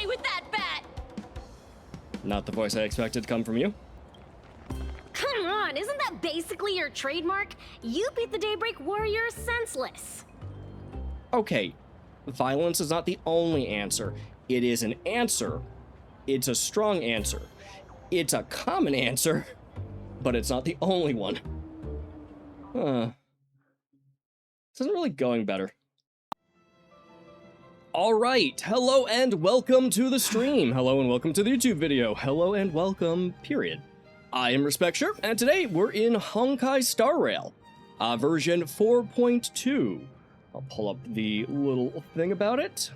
away with that bat! Not the voice I expected to come from you. Come on, isn't that basically your trademark? You beat the Daybreak Warriors senseless. Okay, violence is not the only answer. It is an answer. It's a strong answer. It's a common answer, but it's not the only one. This isn't really going better. All right, hello and welcome to the stream. Hello and welcome to the YouTube video. Hello and welcome, period. I am Respecture, and today we're in Honkai Star Rail, version 4.2. I'll pull up the little thing about it.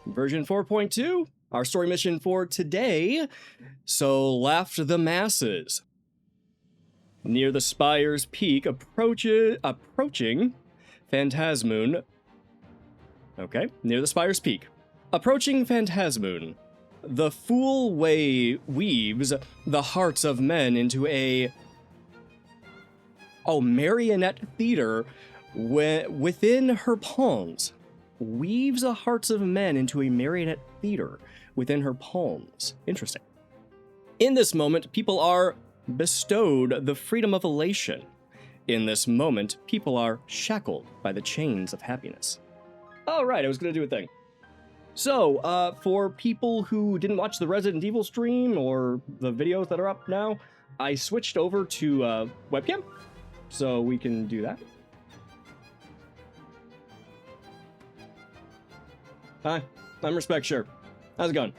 Version 4.2, our story mission for today, So Laughed the Masses. Near the Spire's peak, approaching Phantasmoon. Okay, near the Spire's peak. Approaching Phantasmoon, the fool weaves the hearts of men into a marionette theater within her palms. Weaves the hearts of men into a marionette theater within her palms. Interesting. In this moment, people are bestowed the freedom of elation. In this moment, people are shackled by the chains of happiness. All right, I was going to do a thing. So, for people who didn't watch the Resident Evil stream or the videos that are up now, I switched over to webcam, so we can do that. Hi, I'm Respecture. How's it going?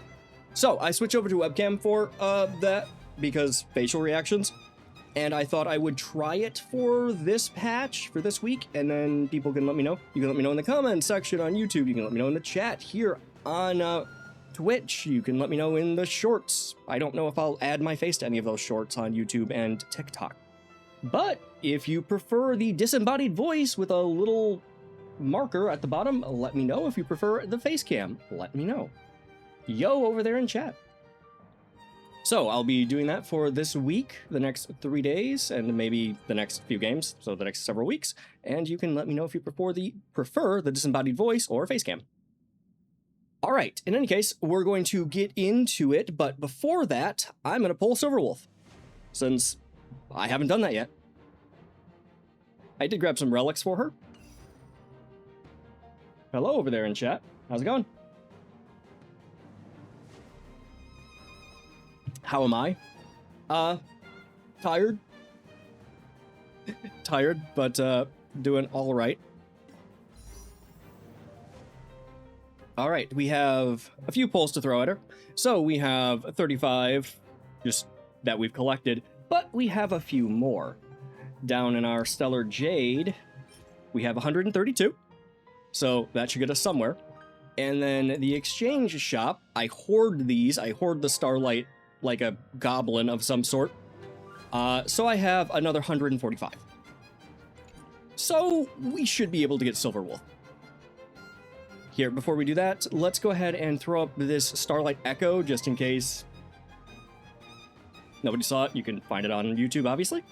So, I switched over to webcam for that because facial reactions, and I thought I would try it for this patch, for this week, and then people can let me know. You can let me know in the comments section on YouTube, you can let me know in the chat here on Twitch, you can let me know in the shorts. I don't know if I'll add my face to any of those shorts on YouTube and TikTok. But if you prefer the disembodied voice with a little marker at the bottom, let me know. If you prefer the face cam, let me know. Yo over there in chat. So I'll be doing that for this week, the next 3 days, and maybe the next few games, so the next several weeks. And you can let me know if you prefer the disembodied voice or face cam. All right, in any case, we're going to get into it, but before that, I'm going to pull Silverwolf, since I haven't done that yet. I did grab some relics for her. Hello over there in chat. How's it going? How am I? Tired. Tired, but doing all right. All right, we have a few polls to throw at her. So we have 35 just that we've collected, but we have a few more. Down in our Stellar Jade, we have 132. So that should get us somewhere. And then the exchange shop, I hoard these. I hoard the Starlight like a goblin of some sort. So I have another 145. So we should be able to get Silverwolf. Here, before we do that, let's go ahead and throw up this Starlight Echo just in case nobody saw it. You can find it on YouTube, obviously.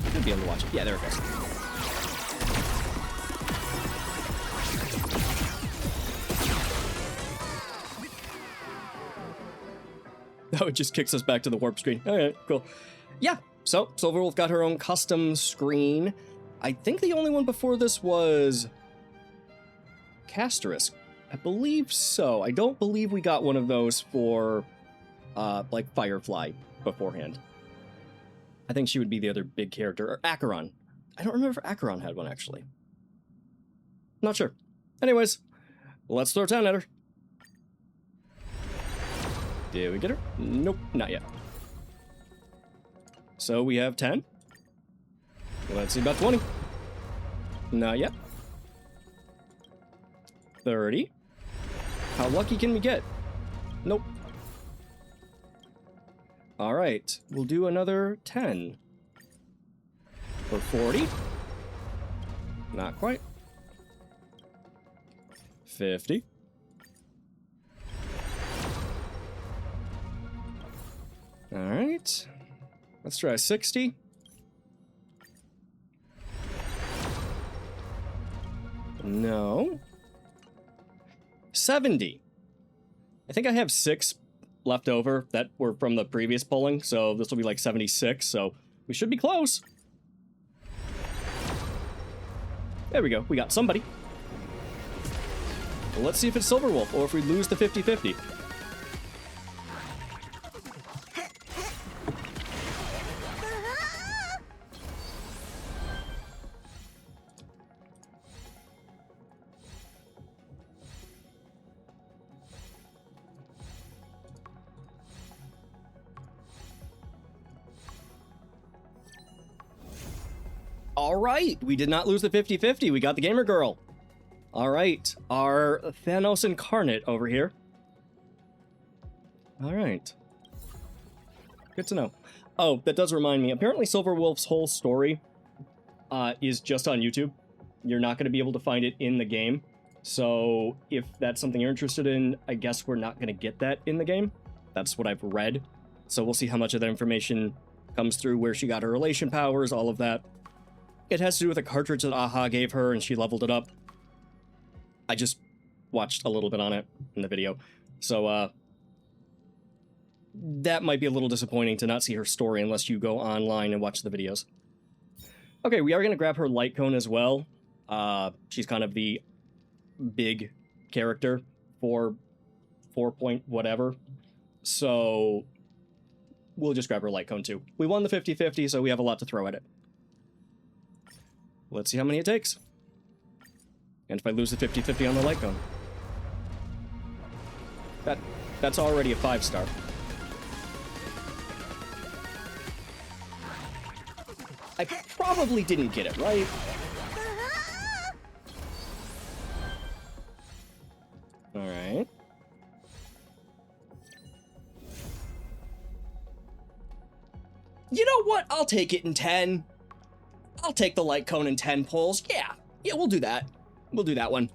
You should be able to watch it. Yeah, there it goes. Oh, it just kicks us back to the warp screen. All right, cool. Yeah, so Silverwolf got her own custom screen. I think the only one before this was Castorisk. I believe so. I don't believe we got one of those for, like, Firefly beforehand. I think she would be the other big character. Or Acheron. I don't remember if Acheron had one, actually. Not sure. Anyways, let's throw 10 at her. Did we get her? Nope, not yet. So we have 10. Let's see about 20. Not yet. 30. How lucky can we get? Nope. All right, we'll do another 10. For 40. Not quite. 50. All right, let's try 60. No. 70. I think I have 6 left over that were from the previous polling, so this will be like 76, so we should be close. There we go. We got somebody. Well, let's see if it's Silverwolf or if we lose the 50-50. All right, we did not lose the 50-50. We got the gamer girl. All right, our Thanos incarnate over here. All right. Good to know. Oh, that does remind me. Apparently Silverwolf's whole story is just on YouTube. You're not going to be able to find it in the game. So if that's something you're interested in, I guess we're not going to get that in the game. That's what I've read. So we'll see how much of that information comes through, where she got her relation powers, all of that. It has to do with a cartridge that Aha gave her, and she leveled it up. I just watched a little bit on it in the video. So, that might be a little disappointing to not see her story unless you go online and watch the videos. Okay, we are going to grab her light cone as well. She's kind of the big character for 4 point whatever. So, we'll just grab her light cone too. We won the 50-50, so we have a lot to throw at it. Let's see how many it takes. And if I lose the 50-50 on the light cone. That's already a 5-star. I probably didn't get it right. Alright. You know what? I'll take it in 10. I'll take the light cone in 10 pulls. Yeah, we'll do that. We'll do that one.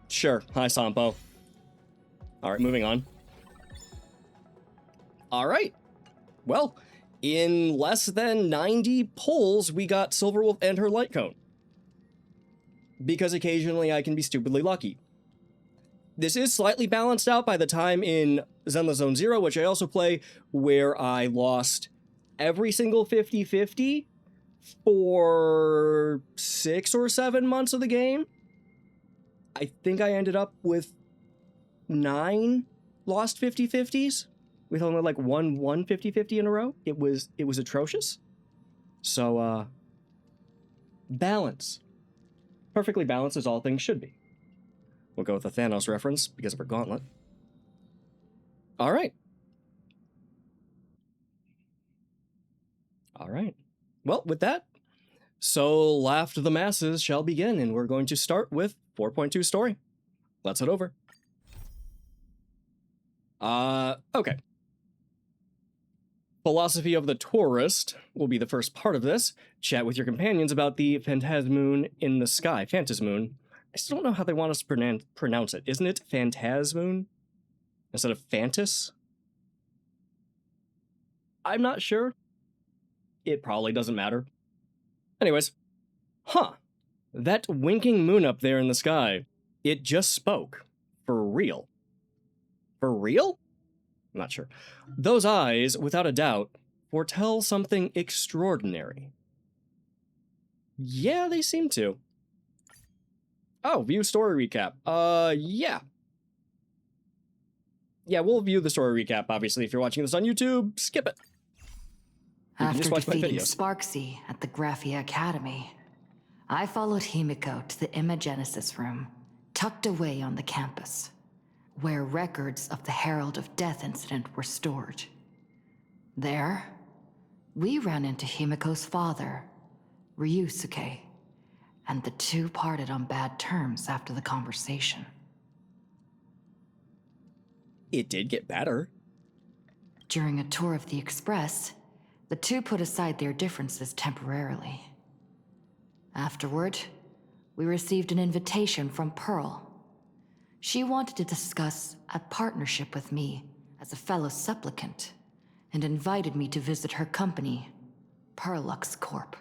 Sure. Hi, Sampo. All right, moving on. All right. Well, in less than 90 pulls, we got Silverwolf and her light cone. Because occasionally I can be stupidly lucky. This is slightly balanced out by the time in Zenless Zone Zero, which I also play, where I lost every single 50-50 for 6 or 7 months of the game. I think I ended up with 9 lost 50-50s, with only like one 50-50 in a row. It was atrocious. So, balance. Perfectly balanced as all things should be. We'll go with a Thanos reference because of her gauntlet. All right. All right. Well, with that, so Laugh to the Masses shall begin, and we're going to start with 4.2 story. Let's head over. Okay. Philosophy of the Tourist will be the first part of this. Chat with your companions about the phantasmoon in the sky. Phantasmoon. I still don't know how they want us to pronounce it. Isn't it Phantasmoon instead of Phantas? I'm not sure. It probably doesn't matter. Anyways. Huh. That winking moon up there in the sky. It just spoke. For real. For real? I'm not sure. Those eyes, without a doubt, foretell something extraordinary. Yeah, they seem to. Oh, view story recap. Yeah. Yeah, we'll view the story recap, obviously. If you're watching this on YouTube, skip it. You can After just watch my defeating videos. Sparksy at the Graphia Academy, I followed Himiko to the Imagenesis room, tucked away on the campus, where records of the Herald of Death incident were stored. There, we ran into Himiko's father, Ryusuke, and the two parted on bad terms after the conversation. It did get better. During a tour of the Express, the two put aside their differences temporarily. Afterward, we received an invitation from Pearl. She wanted to discuss a partnership with me as a fellow supplicant, and invited me to visit her company, Perlux Corp.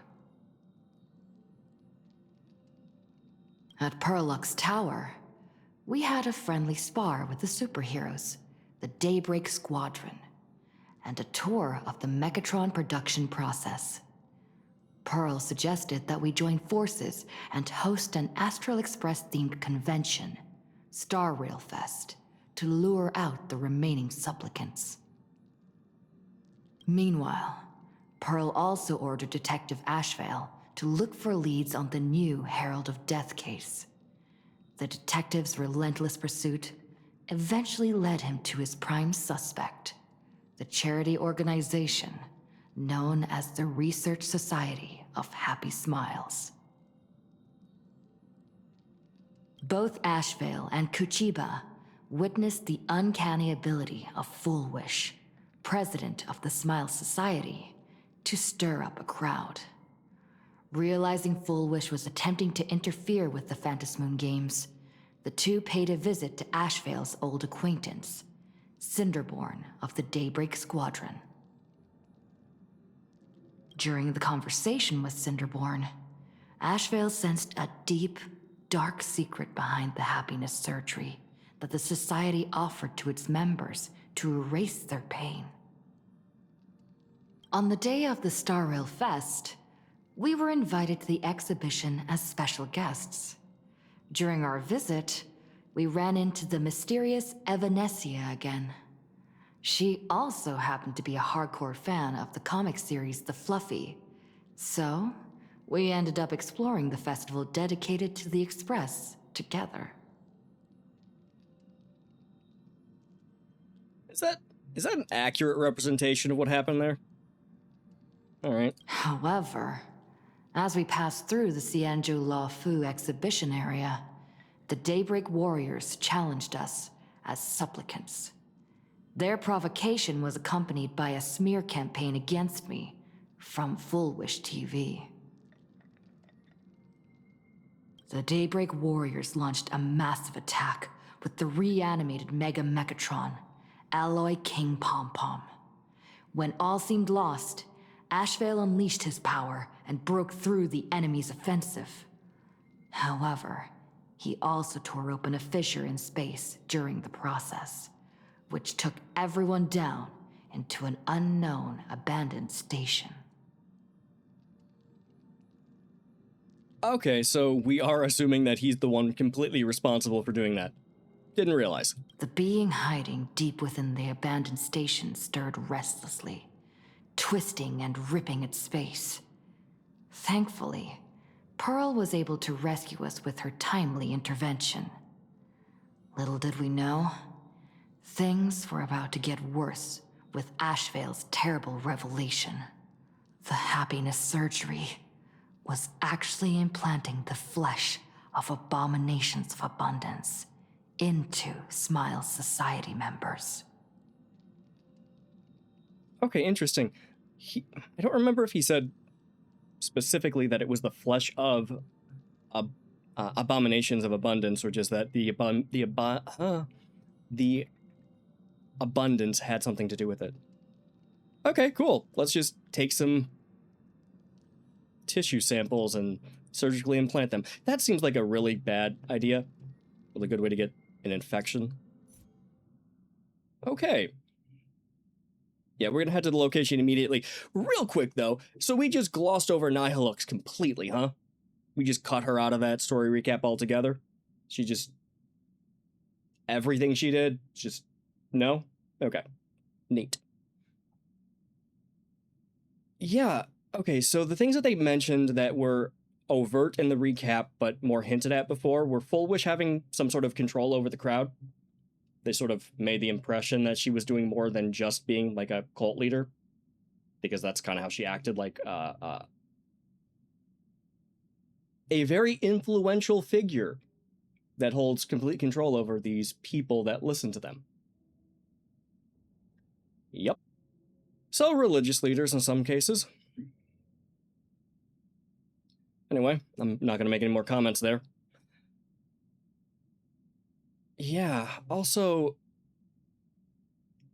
At Perlux Tower, we had a friendly spar with the superheroes, the Daybreak Squadron, and a tour of the Mechatron production process. Pearl suggested that we join forces and host an Astral Express-themed convention, Star Rail Fest, to lure out the remaining supplicants. Meanwhile, Pearl also ordered Detective Ashvale to look for leads on the new Herald of Death case. The detective's relentless pursuit eventually led him to his prime suspect, the charity organization known as the Research Society of Happy Smiles. Both Ashvale and Kuchiba witnessed the uncanny ability of Full Wish, president of the Smile Society, to stir up a crowd. Realizing Full Wish was attempting to interfere with the Phantasmoon Games, the two paid a visit to Ashvale's old acquaintance, Cinderborn of the Daybreak Squadron. During the conversation with Cinderborn, Ashvale sensed a deep, dark secret behind the happiness surgery that the Society offered to its members to erase their pain. On the day of the Star Rail Fest, we were invited to the exhibition as special guests. During our visit, we ran into the mysterious Evanescia again. She also happened to be a hardcore fan of the comic series The Fluffy, so we ended up exploring the festival dedicated to the Express together. Is that an accurate representation of what happened there? All right. However, as we passed through the Xianzhou La Fu exhibition area, the Daybreak Warriors challenged us as supplicants. Their provocation was accompanied by a smear campaign against me from Full Wish TV. The Daybreak Warriors launched a massive attack with the reanimated Mega Mechatron, Alloy King Pom Pom. When all seemed lost, Ashvale unleashed his power and broke through the enemy's offensive. However, he also tore open a fissure in space during the process, which took everyone down into an unknown abandoned station. Okay, so we are assuming that he's the one completely responsible for doing that. Didn't realize. The being hiding deep within the abandoned station stirred restlessly, twisting and ripping at space. Thankfully, Pearl was able to rescue us with her timely intervention. Little did we know, things were about to get worse with Ashvale's terrible revelation. The happiness surgery was actually implanting the flesh of abominations of abundance into Smile Society members. Okay, interesting. I don't remember if he said specifically that it was the flesh of abominations of abundance, or just that the abundance had something to do with it. Okay, cool. Let's just take some tissue samples and surgically implant them. That seems like a really bad idea. Really good way to get an infection. Okay. Yeah, we're gonna head to the location immediately. Real quick, though, so we just glossed over Nihilux completely, huh? We just cut her out of that story recap altogether? She just... everything she did? Just... no? Okay. Neat. Yeah, okay, so the things that they mentioned that were overt in the recap, but more hinted at before, were Full Wish having some sort of control over the crowd. They sort of made the impression that she was doing more than just being like a cult leader, because that's kind of how she acted, like a very influential figure that holds complete control over these people that listen to them. Yep. So religious leaders in some cases. Anyway, I'm not going to make any more comments there. Yeah, also,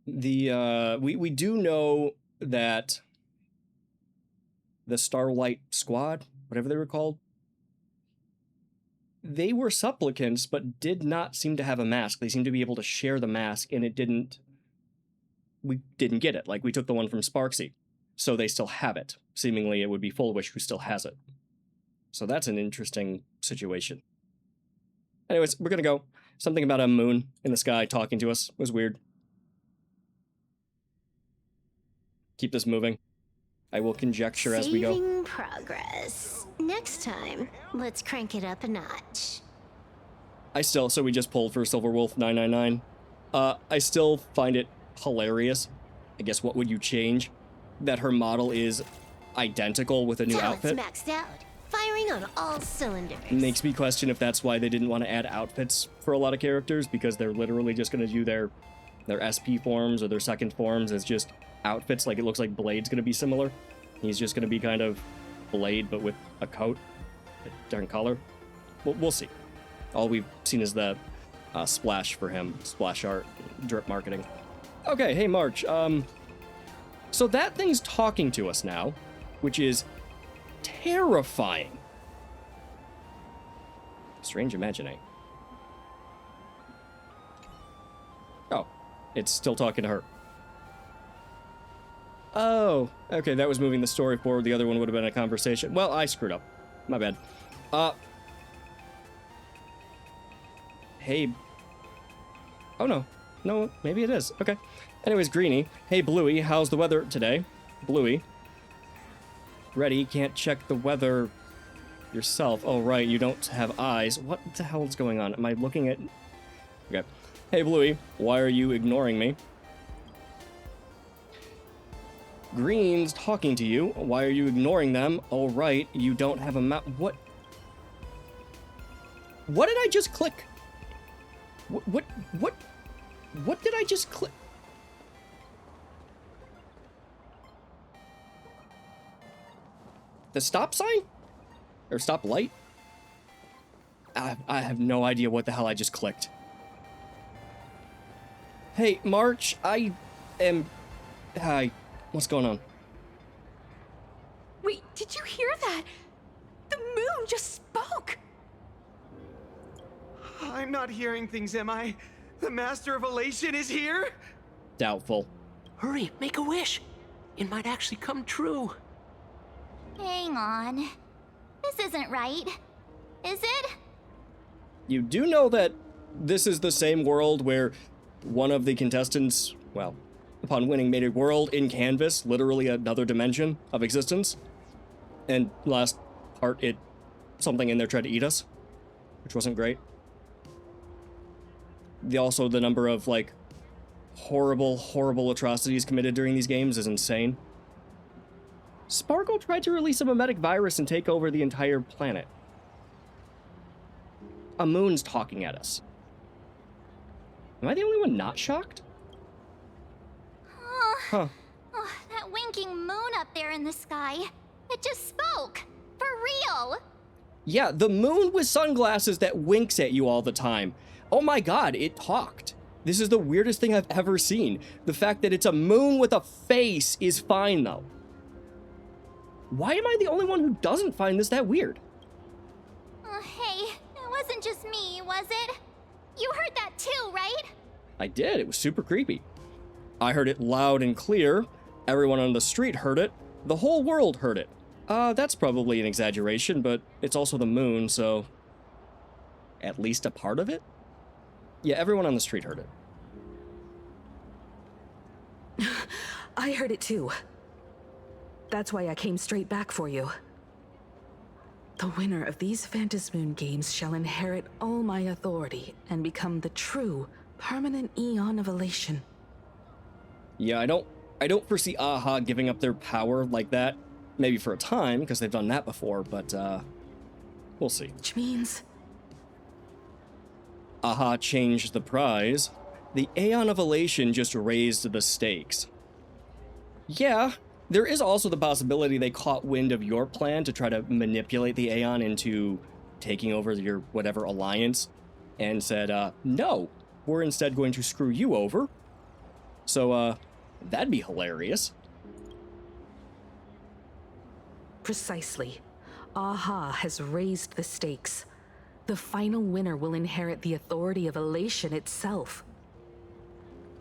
we do know that... the Starlight Squad, whatever they were called. They were supplicants, but did not seem to have a mask. They seemed to be able to share the mask, and we didn't get it. Like, we took the one from Sparksy, so they still have it. Seemingly, it would be Full Wish who still has it. So that's an interesting situation. Anyways, we're gonna go. Something about a moon in the sky talking to us was weird. Keep this moving. I will conjecture as we go. Saving progress. Next time, let's crank it up a notch. So we just pulled for Silverwolf 999. I still find it hilarious. I guess what would you change? That her model is identical with a new Talent's outfit. maxed out. Firing on all cylinders. Makes me question if that's why they didn't want to add outfits for a lot of characters, because they're literally just going to do their SP forms or their second forms as just outfits. Like, it looks like Blade's going to be similar. He's just going to be kind of Blade, but with a coat, a different color. We'll see. All we've seen is the splash for him, splash art, drip marketing. Okay, hey March. So that thing's talking to us now, which is terrifying. Strange imagining. Oh, it's still talking to her. Oh, okay, that was moving the story forward. The other one would have been a conversation. Well, I screwed up. My bad. Hey. Oh, no. No, maybe it is. Okay. Anyways, Greenie. Hey, Bluey, how's the weather today? Bluey. Ready, can't check the weather yourself. Oh, right, you don't have eyes. What the hell is going on? Am I looking at... Okay. Hey, Bluey, why are you ignoring me? Green's talking to you. Why are you ignoring them? Oh, right, you don't have a mouth. What? What did I just click? What did I just click? The stop sign? Or stop light? I have no idea what the hell I just clicked. Hey, March, Hi, what's going on? Wait, did you hear that? The moon just spoke! I'm not hearing things, am I? The Master of Elation is here? Doubtful. Hurry, make a wish. It might actually come true. Hang on. This isn't right. Is it? You do know that this is the same world where one of the contestants, well, upon winning, made a world in canvas, literally another dimension of existence. And last part, something in there tried to eat us, which wasn't great. Also, the number of, like, horrible atrocities committed during these games is insane. Sparkle tried to release a mimetic virus and take over the entire planet. A moon's talking at us. Am I the only one not shocked? Huh. Oh, that winking moon up there in the sky. It just spoke. For real. Yeah, the moon with sunglasses that winks at you all the time. Oh my god, it talked. This is the weirdest thing I've ever seen. The fact that it's a moon with a face is fine, though. Why am I the only one who doesn't find this that weird? Hey, it wasn't just me, was it? You heard that too, right? I did. It was super creepy. I heard it loud and clear. Everyone on the street heard it. The whole world heard it. That's probably an exaggeration, but it's also the moon, so... at least a part of it? Yeah, everyone on the street heard it. I heard it too. That's why I came straight back for you. The winner of these Phantasmoon games shall inherit all my authority and become the true, permanent Eon of Elation. Yeah, I don't foresee AHA giving up their power like that. Maybe for a time, because they've done that before, but, we'll see. Which means... AHA changed the prize. The Aeon of Elation just raised the stakes. Yeah, there is also the possibility they caught wind of your plan to try to manipulate the Aeon into taking over your whatever alliance, and said, no, we're instead going to screw you over. So, that'd be hilarious. Precisely. Aha has raised the stakes. The final winner will inherit the authority of Elation itself.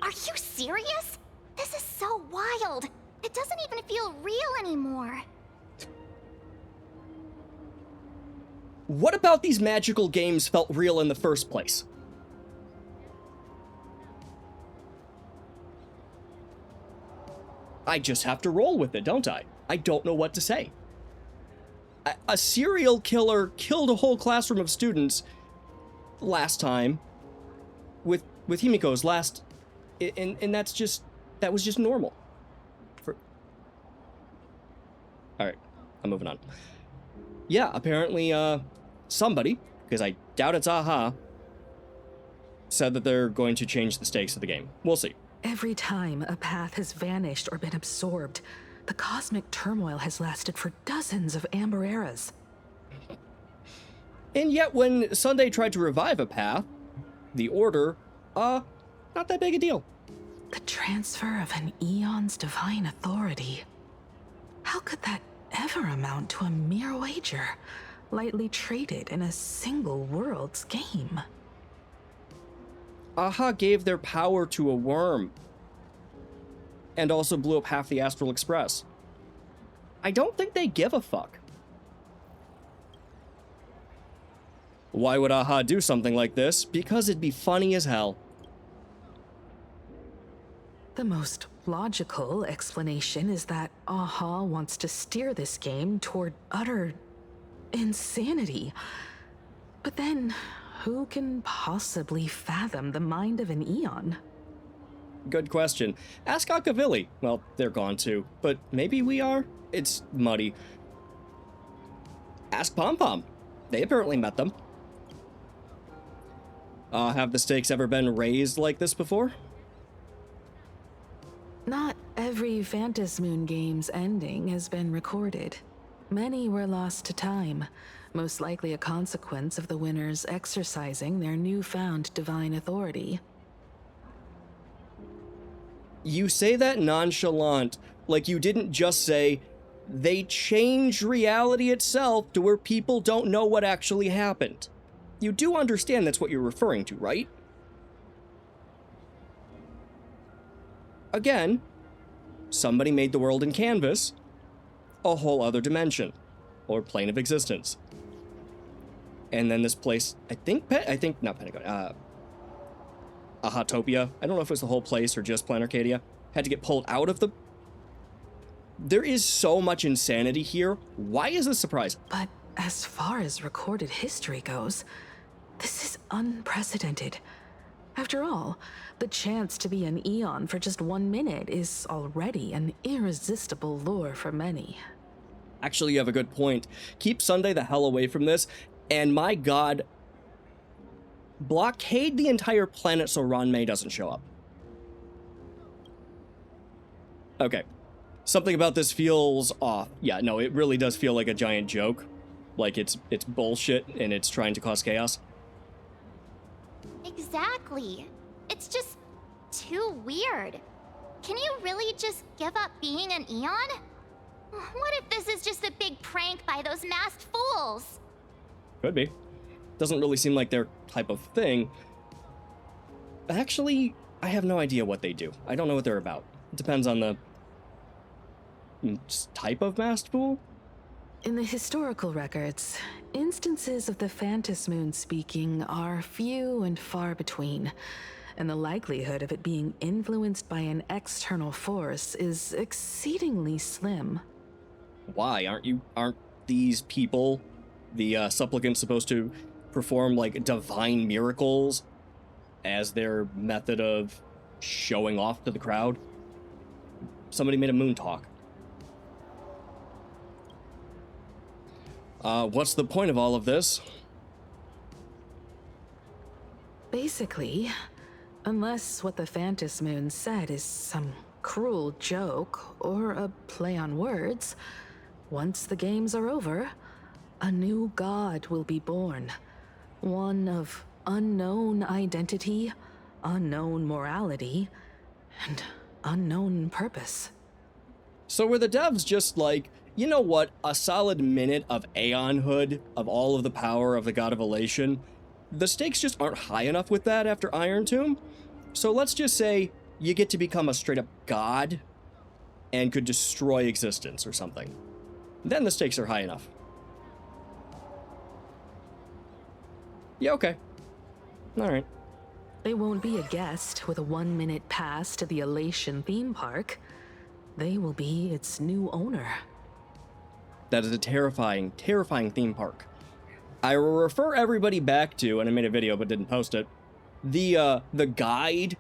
Are you serious? This is so wild. It doesn't even feel real anymore. What about these magical games felt real in the first place? I just have to roll with it, don't I? I don't know what to say. A serial killer killed a whole classroom of students last time with Himiko's last, and that was just normal. All right, I'm moving on. Yeah, apparently somebody, because I doubt it's Aha, said that they're going to change the stakes of the game. We'll see. Every time a path has vanished or been absorbed, the cosmic turmoil has lasted for dozens of Amber eras. And yet when Sunday tried to revive a path, the Order, not that big a deal. The transfer of an eon's divine authority. How could that ever amount to a mere wager, lightly traded in a single world's game? Aha gave their power to a worm, and also blew up half the Astral Express. I don't think they give a fuck. Why would Aha do something like this? Because it'd be funny as hell. The most logical explanation is that Aha wants to steer this game toward utter insanity. But then, who can possibly fathom the mind of an Eon? Good question. Ask Akavilli. Well, they're gone too, but maybe we are? It's muddy. Ask Pom Pom. They apparently met them. Have the stakes ever been raised like this before? Not every Phantasmoon game's ending has been recorded. Many were lost to time, most likely a consequence of the winners exercising their newfound divine authority. You say that nonchalant, like you didn't just say, they changed reality itself to where people don't know what actually happened. You do understand that's what you're referring to, right? Again, somebody made the world in canvas, a whole other dimension, or plane of existence. And then this place, not Pentagon, Ahatopia, I don't know if it was the whole place or just Planet Arcadia, had to get pulled out of the... There is so much insanity here. Why is this surprising? But as far as recorded history goes, this is unprecedented. After all, the chance to be an Eon for just 1 minute is already an irresistible lure for many. Actually, you have a good point. Keep Sunday the hell away from this, and my god, blockade the entire planet so Ranmei doesn't show up. Okay. Something about this feels off. Yeah, no, it really does feel like a giant joke. Like it's bullshit and it's trying to cause chaos. Exactly. It's just too weird. Can you really just give up being an Eon? What if this is just a big prank by those masked fools? Could be. Doesn't really seem like their type of thing. Actually, I have no idea what they do. I don't know what they're about. It depends on the type of masked fool. In the historical records, instances of the Phantasmoon speaking are few and far between, and the likelihood of it being influenced by an external force is exceedingly slim. Why? Aren't these people, the supplicants, supposed to perform like divine miracles as their method of showing off to the crowd? Somebody made a moon talk. What's the point of all of this? Basically, unless what the Phantasmoon said is some cruel joke or a play on words, once the games are over, a new god will be born. One of unknown identity, unknown morality, and unknown purpose. So were the devs just like, you know what? A solid minute of Aeonhood, of all of the power of the God of Elation, the stakes just aren't high enough with that after Iron Tomb. So let's just say you get to become a straight up god and could destroy existence or something. Then the stakes are high enough. Yeah, okay. Alright. They won't be a guest with a 1-minute pass to the Elation theme park. They will be its new owner. That is a terrifying, terrifying theme park. I will refer everybody back to, and I made a video but didn't post it, the guide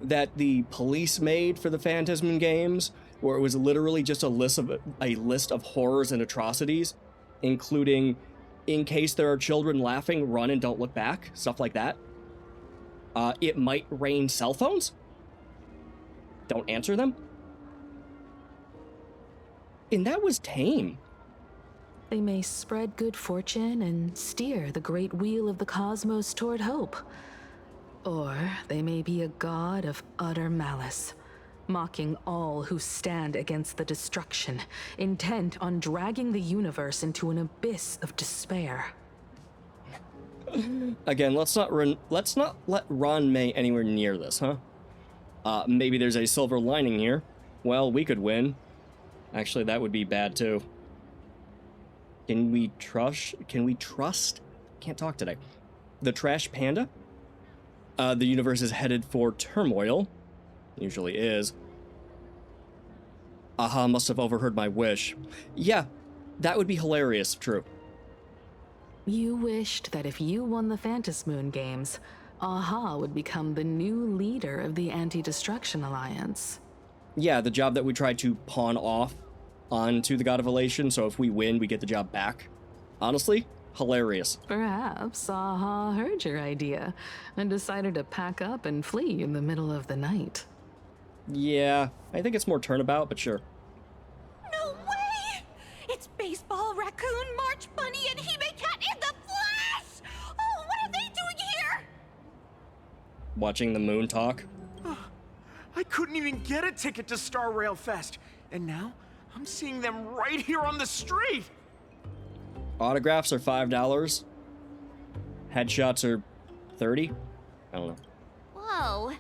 that the police made for the Phantasm games, where it was literally just a list of horrors and atrocities, including, in case there are children laughing, run and don't look back, stuff like that. It might rain cell phones. Don't answer them. And that was tame. They may spread good fortune and steer the great wheel of the cosmos toward hope. Or they may be a god of utter malice, mocking all who stand against the destruction, intent on dragging the universe into an abyss of despair. Again, let's not let Ron May anywhere near this, huh? Maybe there's a silver lining here. Well, we could win. Actually, that would be bad too. Can we trust? Can't talk today. The Trash Panda? The universe is headed for turmoil. Usually is. Aha must have overheard my wish. Yeah, that would be hilarious, true. You wished that if you won the Phantasmoon games, Aha would become the new leader of the Anti-Destruction Alliance. Yeah, the job that we tried to pawn off onto the God of Elation, so if we win, we get the job back. Honestly, hilarious. Perhaps Aha heard your idea and decided to pack up and flee in the middle of the night. Yeah, I think it's more turnabout, but sure. No way! It's Baseball, Raccoon, March Bunny, and Hime Cat in the flesh! Oh, what are they doing here? Watching the moon talk. I couldn't even get a ticket to Star Rail Fest, and now I'm seeing them right here on the street. Autographs are $5. Headshots are $30. I don't know. Whoa.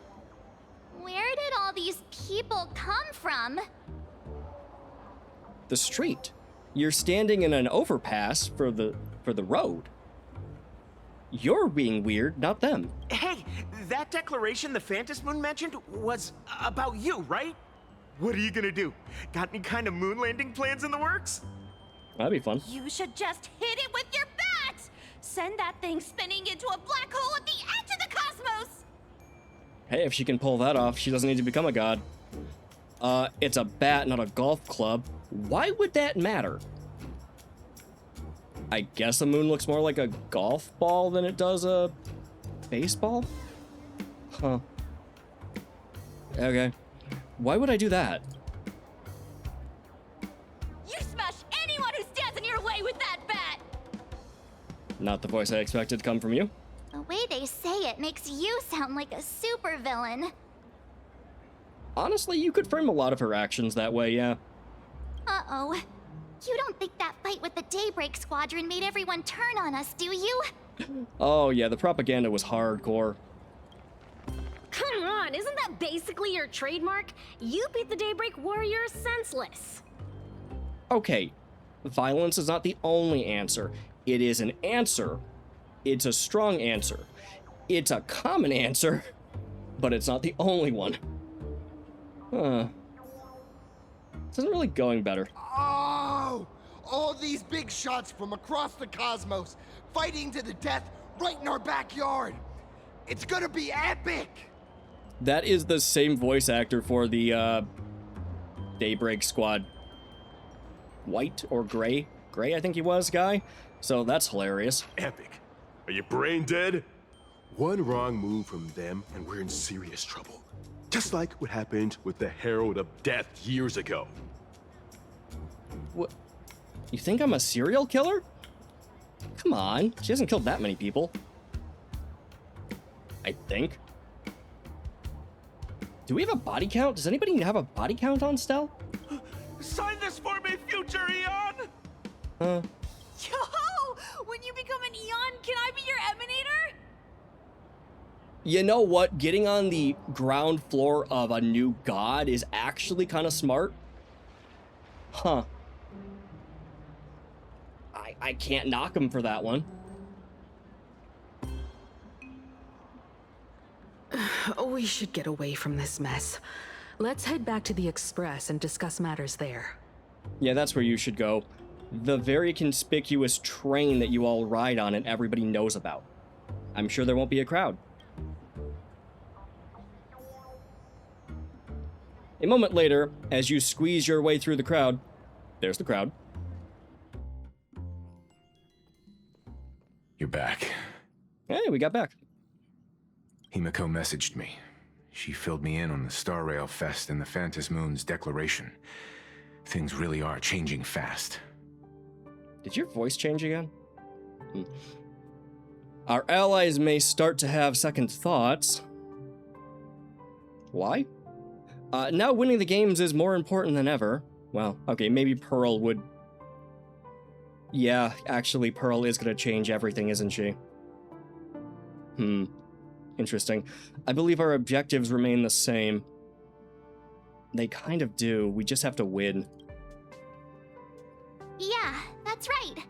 Where did all these people come from? The street. You're standing in an overpass for the road. You're being weird, not them. Hey, that declaration the Phantasmoon mentioned was about you, right? What are you gonna do? Got any kind of moon landing plans in the works? That'd be fun. You should just hit it with your bat! Send that thing spinning into a black hole at the edge of the cosmos! Hey, if she can pull that off, she doesn't need to become a god. It's a bat, not a golf club. Why would that matter? I guess a moon looks more like a golf ball than it does a baseball? Huh. Okay. Why would I do that? You smash anyone who stands in your way with that bat! Not the voice I expected to come from you. The way they say it makes you sound like a supervillain. Honestly, you could frame a lot of her actions that way, yeah. Uh-oh. You don't think that fight with the Daybreak Squadron made everyone turn on us, do you? Oh yeah, the propaganda was hardcore. Come on, isn't that basically your trademark? You beat the Daybreak Warriors senseless. Okay, violence is not the only answer. It is an answer. It's a strong answer. It's a common answer, but it's not the only one. Huh. This isn't really going better. Oh! All these big shots from across the cosmos, fighting to the death right in our backyard. It's gonna be epic! That is the same voice actor for the, Daybreak Squad. White or gray? Gray, I think he was, guy. So that's hilarious. Epic. Are you brain dead? One wrong move from them and we're in serious trouble. Just like what happened with the Herald of Death years ago. What? You think I'm a serial killer? Come on, she hasn't killed that many people. I think. Do we have a body count? Does anybody have a body count on Stell? Sign this for me, future Huh? Yo! When you become an Eon, can I be your emanator? You know what? Getting on the ground floor of a new god is actually kind of smart. Huh. I can't knock him for that one. We should get away from this mess. Let's head back to the Express and discuss matters there. Yeah, that's where you should go. The very conspicuous train that you all ride on and everybody knows about. I'm sure there won't be a crowd. A moment later, as you squeeze your way through the crowd, there's the crowd. You're back. Hey, we got back. Himiko messaged me. She filled me in on the Star Rail Fest and the Phantom Moon's declaration. Things really are changing fast. Did your voice change again? Our allies may start to have second thoughts. Why? Now winning the games is more important than ever. Well, okay, maybe Pearl would... Yeah, actually, Pearl is gonna change everything, isn't she? Interesting. I believe our objectives remain the same. They kind of do. We just have to win. Yeah, that's right.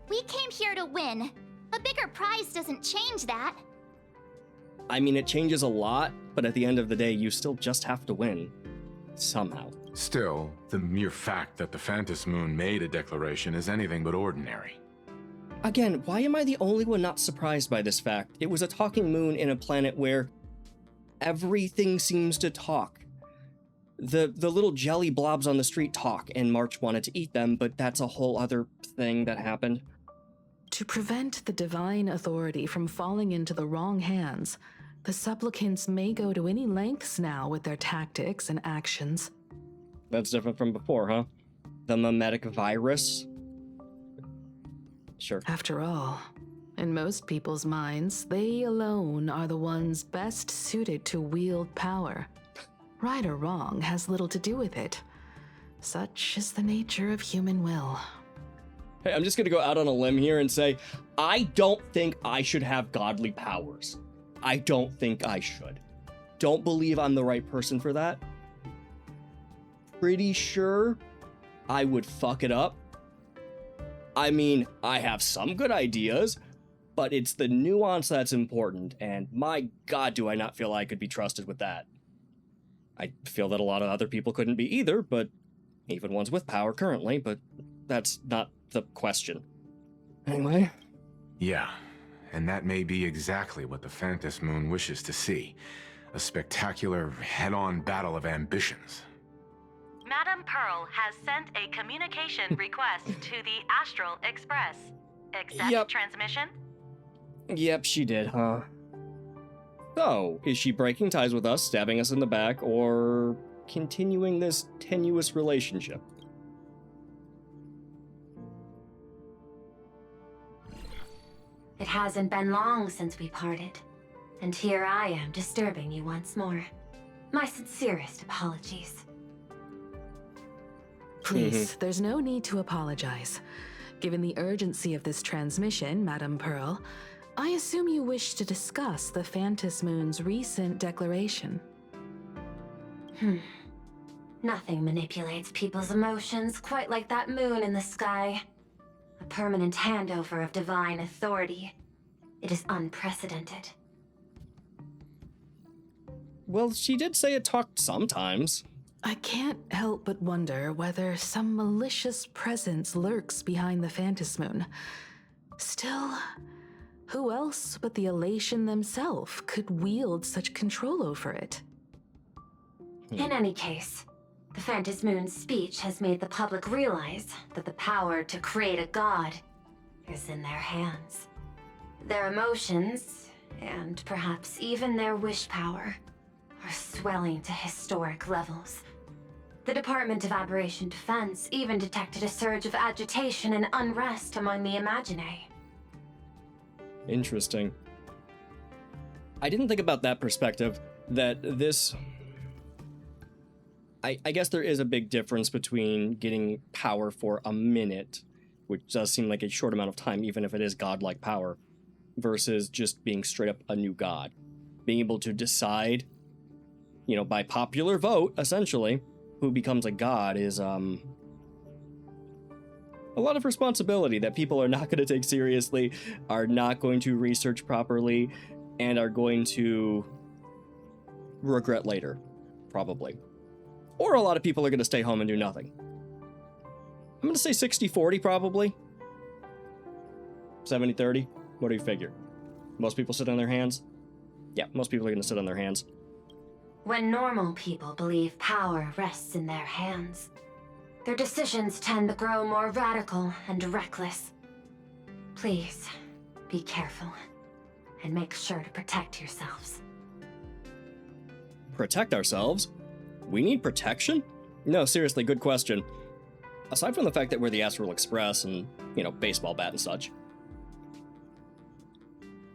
We came here to win. A bigger prize doesn't change that. I mean, it changes a lot, but at the end of the day, you still just have to win. Somehow. Still, the mere fact that the Phantom Moon made a declaration is anything but ordinary. Again, why am I the only one not surprised by this fact? It was a talking moon in a planet where everything seems to talk. The little jelly blobs on the street talk, and March wanted to eat them, but that's a whole other thing that happened. To prevent the divine authority from falling into the wrong hands, the supplicants may go to any lengths now with their tactics and actions. That's different from before, huh? The mimetic virus? Sure. After all, in most people's minds, they alone are the ones best suited to wield power. Right or wrong has little to do with it. Such is the nature of human will. Hey, I'm just gonna go out on a limb here and say, I don't think I should have godly powers. I don't think I should. Don't believe I'm the right person for that. Pretty sure I would fuck it up. I mean, I have some good ideas, but it's the nuance that's important, and my god, do I not feel I could be trusted with that. I feel that a lot of other people couldn't be either, but even ones with power currently, but that's not the question. Anyway. Yeah, and that may be exactly what the Phantom Moon wishes to see. A spectacular, head-on battle of ambitions. Madam Pearl has sent a communication request to the Astral Express. Accept transmission? Yep, she did, huh? So, is she breaking ties with us, stabbing us in the back, or continuing this tenuous relationship? It hasn't been long since we parted, and here I am disturbing you once more. My sincerest apologies. Please, there's no need to apologize. Given the urgency of this transmission, Madam Pearl, I assume you wish to discuss the Phantom Moon's recent declaration. Nothing manipulates people's emotions quite like that moon in the sky. A permanent handover of divine authority. It is unprecedented. Well, she did say it talked sometimes. I can't help but wonder whether some malicious presence lurks behind the Phantom Moon. Still, who else but the Elation themselves could wield such control over it? In any case, the Phantom Moon's speech has made the public realize that the power to create a god is in their hands. Their emotions, and perhaps even their wish power, are swelling to historic levels. The Department of Aberration Defense even detected a surge of agitation and unrest among the Imaginae. Interesting. I didn't think about that perspective, that this... I guess there is a big difference between getting power for a minute, which does seem like a short amount of time, even if it is godlike power, versus just being straight up a new god. Being able to decide, you know, by popular vote, essentially, who becomes a god is, a lot of responsibility that people are not going to take seriously, are not going to research properly, and are going to regret later, probably. Or a lot of people are going to stay home and do nothing. I'm going to say 60-40 probably. 70-30. What do you figure? Most people sit on their hands? Yeah, most people are going to sit on their hands. When normal people believe power rests in their hands, their decisions tend to grow more radical and reckless. Please, be careful, and make sure to protect yourselves. Protect ourselves? We need protection? No, seriously, good question. Aside from the fact that we're the Astral Express and, you know, baseball bat and such,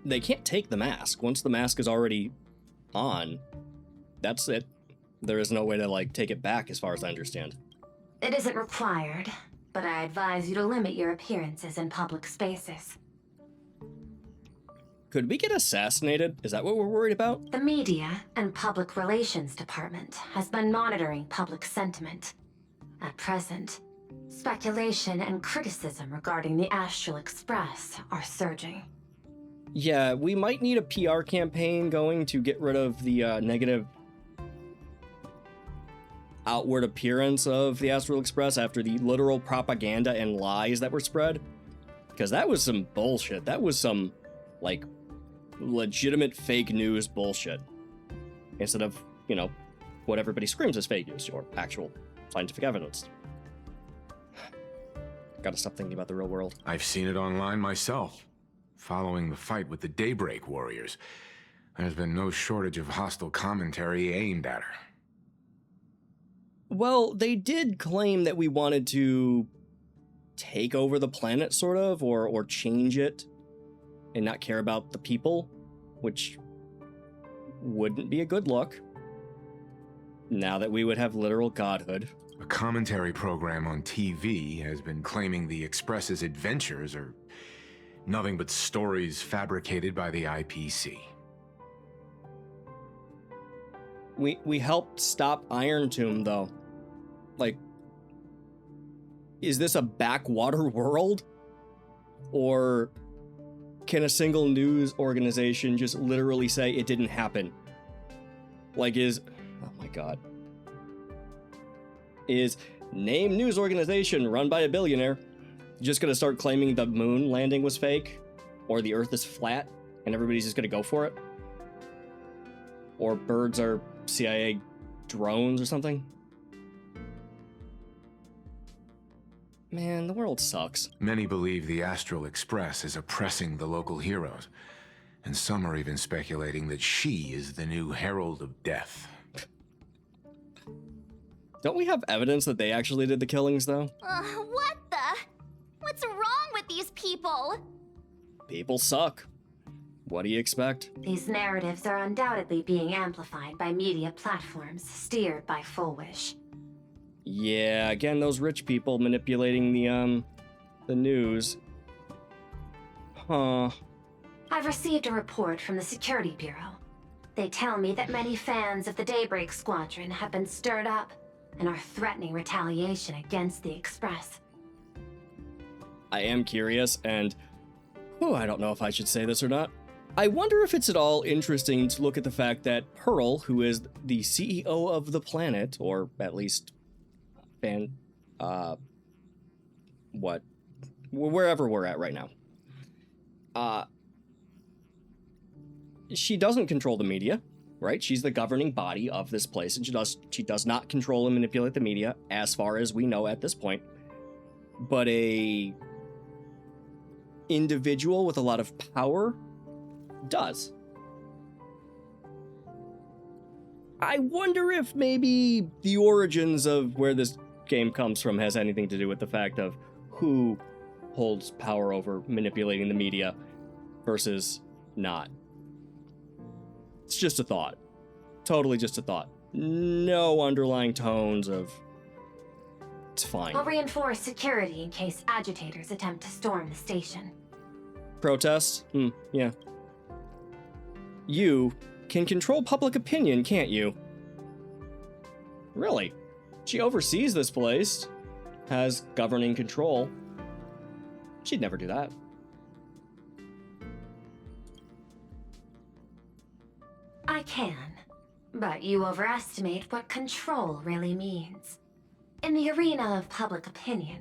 they can't take the mask. Once the mask is already on, that's it. There is no way to, like, take it back as far as I understand. It isn't required, but I advise you to limit your appearances in public spaces. Could we get assassinated? Is that what we're worried about? The media and public relations department has been monitoring public sentiment. At present, speculation and criticism regarding the Astral Express are surging. Yeah, we might need a PR campaign going to get rid of the negative outward appearance of the Astral Express after the literal propaganda and lies that were spread. Because that was some bullshit. That was some, like, legitimate fake news bullshit. Instead of, you know, what everybody screams is fake news or actual scientific evidence. Gotta stop thinking about the real world. I've seen it online myself. Following the fight with the Daybreak Warriors, there's been no shortage of hostile commentary aimed at her. Well, they did claim that we wanted to take over the planet, sort of, or change it and not care about the people, which wouldn't be a good look now that we would have literal godhood. A commentary program on TV has been claiming the Express's adventures are nothing but stories fabricated by the IPC. We helped stop Iron Tomb, though. Like, is this a backwater world? Or can a single news organization just literally say it didn't happen? Like, oh my god. Is name news organization run by a billionaire just gonna start claiming the moon landing was fake? Or the earth is flat and everybody's just gonna go for it? Or birds are CIA drones or something? Man, the world sucks. Many believe the Astral Express is oppressing the local heroes, and some are even speculating that she is the new Herald of Death. Don't we have evidence that they actually did the killings, though? What the? What's wrong with these people? People suck. What do you expect? These narratives are undoubtedly being amplified by media platforms steered by Full Wish. Yeah, again, those rich people manipulating the news. Huh. I've received a report from the Security Bureau. They tell me that many fans of the Daybreak Squadron have been stirred up and are threatening retaliation against the Express. I am curious, and I don't know if I should say this or not. I wonder if it's at all interesting to look at the fact that Pearl, who is the CEO of the planet, or at least wherever we're at right now, she doesn't control the media, right? She's the governing body of this place, and she does not control and manipulate the media, as far as we know at this point. But a individual with a lot of power does. I wonder if maybe the origins of where this game comes from has anything to do with the fact of who holds power over manipulating the media versus not. It's just a thought. Totally just a thought. No underlying tones of It's fine. We'll reinforce security in case agitators attempt to storm the station. Protests? Yeah. You can control public opinion, can't you? Really? She oversees this place, has governing control. She'd never do that. I can, but you overestimate what control really means. In the arena of public opinion,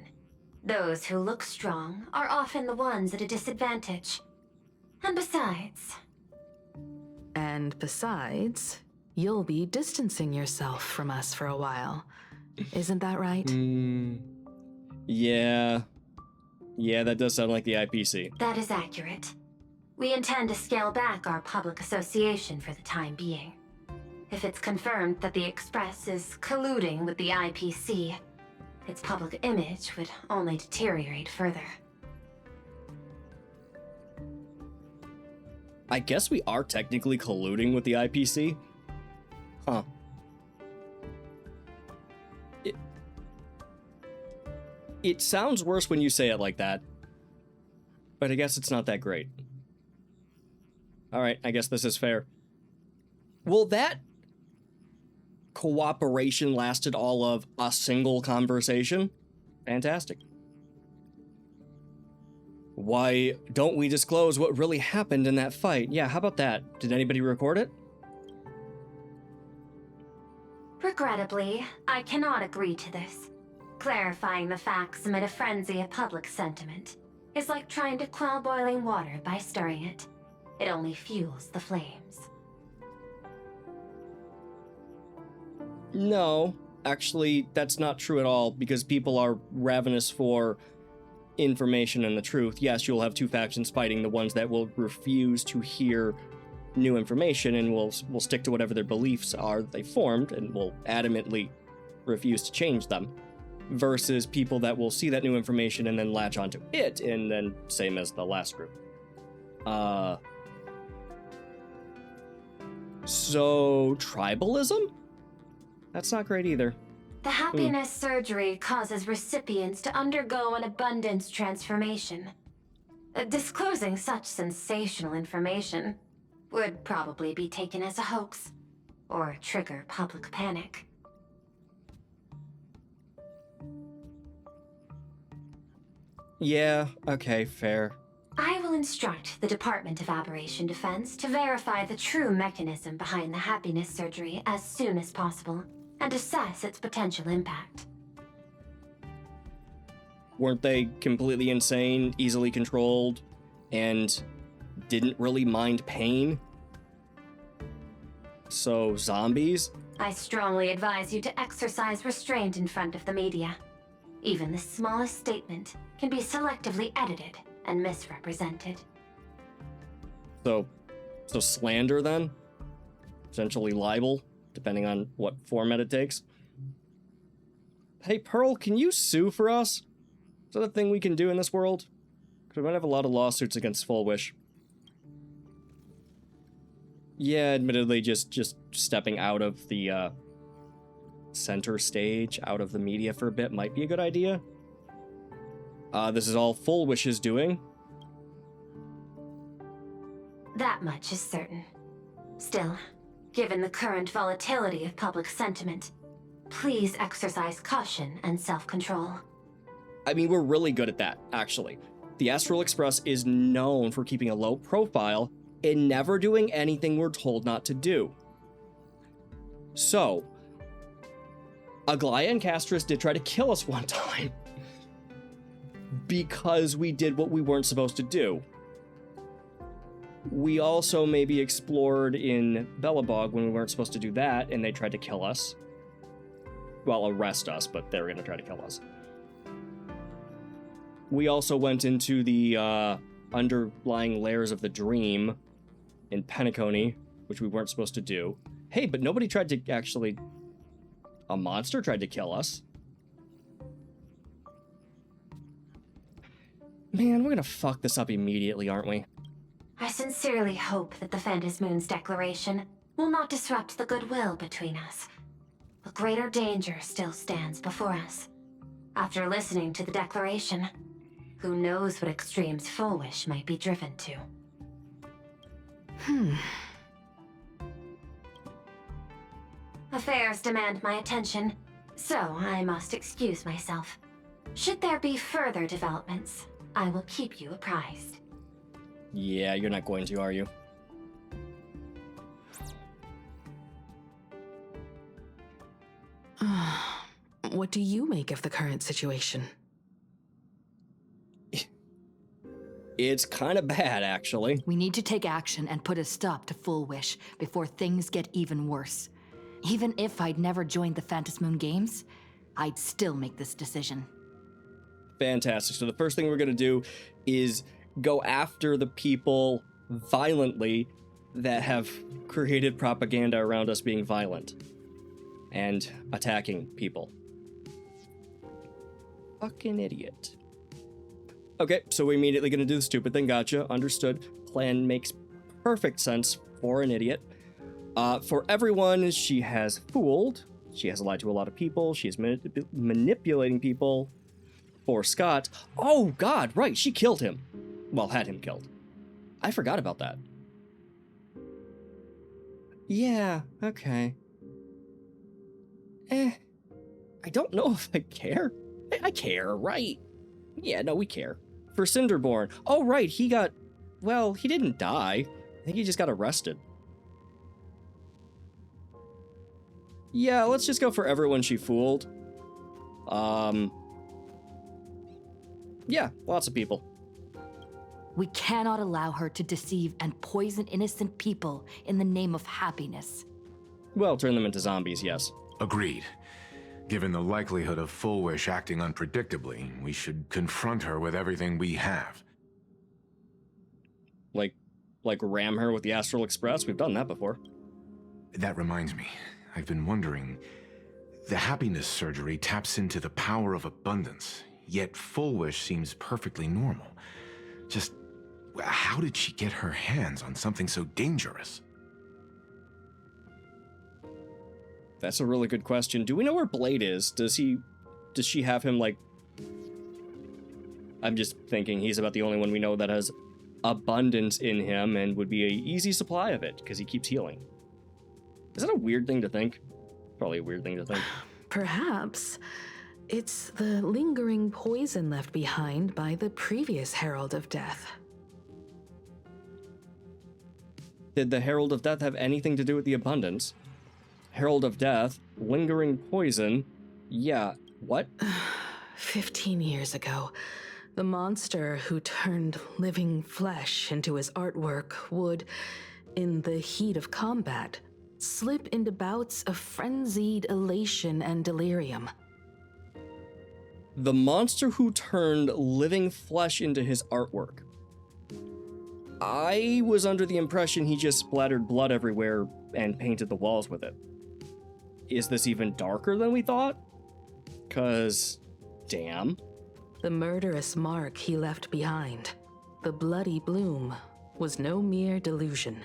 those who look strong are often the ones at a disadvantage. And besides, you'll be distancing yourself from us for a while. Isn't that right? Yeah. Yeah, that does sound like the IPC. that is accurate. We intend to scale back our public association for the time being. If it's confirmed that the Express is colluding with the IPC, its public image would only deteriorate further. I guess we are technically colluding with the IPC. Huh. It sounds worse when you say it like that, but I guess it's not that great. Alright, I guess this is fair. Well, that cooperation lasted all of a single conversation? Fantastic. Why don't we disclose what really happened in that fight? Yeah, how about that? Did anybody record it? Regrettably, I cannot agree to this. Clarifying the facts amid a frenzy of public sentiment is like trying to quell boiling water by stirring it. It only fuels the flames. No, actually, that's not true at all, because people are ravenous for information and the truth. Yes, you'll have two factions fighting, the ones that will refuse to hear new information and will stick to whatever their beliefs are that they formed and will adamantly refuse to change them, versus people that will see that new information and then latch onto it, and then same as the last group. So tribalism? That's not great either. The happiness surgery causes recipients to undergo an abundance transformation. Disclosing such sensational information would probably be taken as a hoax, or trigger public panic. Yeah, okay, fair. I will instruct the Department of Aberration Defense to verify the true mechanism behind the happiness surgery as soon as possible, and assess its potential impact. Weren't they completely insane, easily controlled, and didn't really mind pain? So, zombies? I strongly advise you to exercise restraint in front of the media. Even the smallest statement can be selectively edited and misrepresented. So slander then? Essentially libel, depending on what format it takes. Hey, Pearl, can you sue for us? Is that a thing we can do in this world? Because we might have a lot of lawsuits against Full Wish. Yeah, admittedly, just stepping out of the center stage, out of the media for a bit might be a good idea. This is all Full Wish is doing. That much is certain. Still, given the current volatility of public sentiment, please exercise caution and self-control. I mean, we're really good at that, actually. The Astral Express is known for keeping a low profile and never doing anything we're told not to do. So, Aglaya and Castris did try to kill us one time because we did what we weren't supposed to do. We also maybe explored in Belobog when we weren't supposed to do that, and they tried to kill us. Well, arrest us, but they were going to try to kill us. We also went into the underlying layers of the dream in Penacony, which we weren't supposed to do. Hey, but nobody tried to actually... A monster tried to kill us. Man, we're gonna fuck this up immediately, aren't we? I sincerely hope that the Phantasmoon's declaration will not disrupt the goodwill between us. A greater danger still stands before us. After listening to the declaration, who knows what extremes Foolish might be driven to. Affairs demand my attention, so I must excuse myself. Should there be further developments, I will keep you apprised. Yeah, you're not going to, are you? What do you make of the current situation? It's kind of bad, actually. We need to take action and put a stop to Full Wish before things get even worse. Even if I'd never joined the Phantom Moon Games, I'd still make this decision. Fantastic. So the first thing we're going to do is go after the people violently that have created propaganda around us being violent and attacking people. Fucking idiot. Okay, so we're immediately going to do the stupid thing. Gotcha. Understood. Plan makes perfect sense for an idiot. For everyone she has fooled, she has lied to a lot of people, she is manipulating people. For Scott, oh god, right, she killed him. Well, had him killed. I forgot about that. Yeah, okay. I don't know if I care. I care, right? Yeah, no, we care. For Cinderborn, oh right, he didn't die. I think he just got arrested. Yeah, let's just go for everyone she fooled. Yeah, lots of people. We cannot allow her to deceive and poison innocent people in the name of happiness. Well, turn them into zombies, yes. Agreed. Given the likelihood of Full Wish acting unpredictably, we should confront her with everything we have. Like ram her with the Astral Express? We've done that before. That reminds me, I've been wondering, the happiness surgery taps into the power of abundance, yet Full Wish seems perfectly normal. Just, how did she get her hands on something so dangerous? That's a really good question. Do we know where Blade is? Does she have him, like... I'm just thinking he's about the only one we know that has abundance in him and would be an easy supply of it, because he keeps healing. Is that a weird thing to think? Probably a weird thing to think. Perhaps. It's the lingering poison left behind by the previous Herald of Death. Did the Herald of Death have anything to do with the abundance? Herald of Death, lingering poison. Yeah, what? 15 years ago, the monster who turned living flesh into his artwork would, in the heat of combat, slip into bouts of frenzied elation and delirium. The monster who turned living flesh into his artwork. I was under the impression he just splattered blood everywhere and painted the walls with it. Is this even darker than we thought? 'Cause, damn. The murderous mark he left behind, the bloody bloom, was no mere delusion.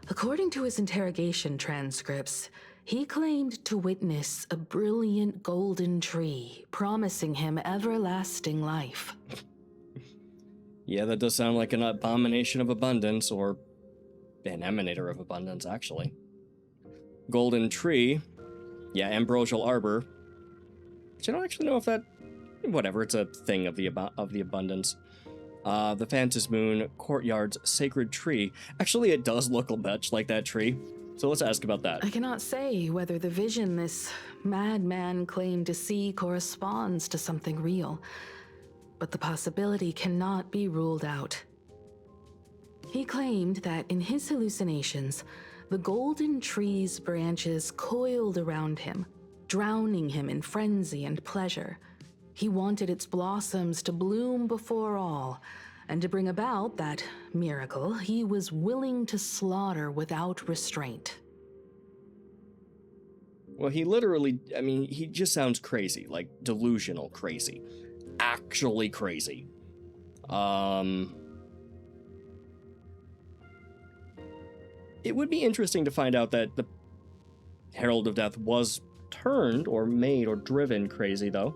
According to his interrogation transcripts, he claimed to witness a brilliant golden tree promising him everlasting life. Yeah, that does sound like an abomination of abundance, or an emanator of abundance, actually. Golden tree. Yeah, ambrosial arbor. Which I don't actually know if that... Whatever, it's a thing of the abundance. The Phantom Moon Courtyard's sacred tree. Actually, it does look much like that tree. So let's ask about that. I cannot say whether the vision this madman claimed to see corresponds to something real, but the possibility cannot be ruled out. He claimed that in his hallucinations, the golden tree's branches coiled around him, drowning him in frenzy and pleasure. He wanted its blossoms to bloom before all, and to bring about that miracle, he was willing to slaughter without restraint. Well, he literally, I mean, he just sounds crazy, like delusional crazy. Actually crazy. It would be interesting to find out that the Herald of Death was turned or made or driven crazy, though.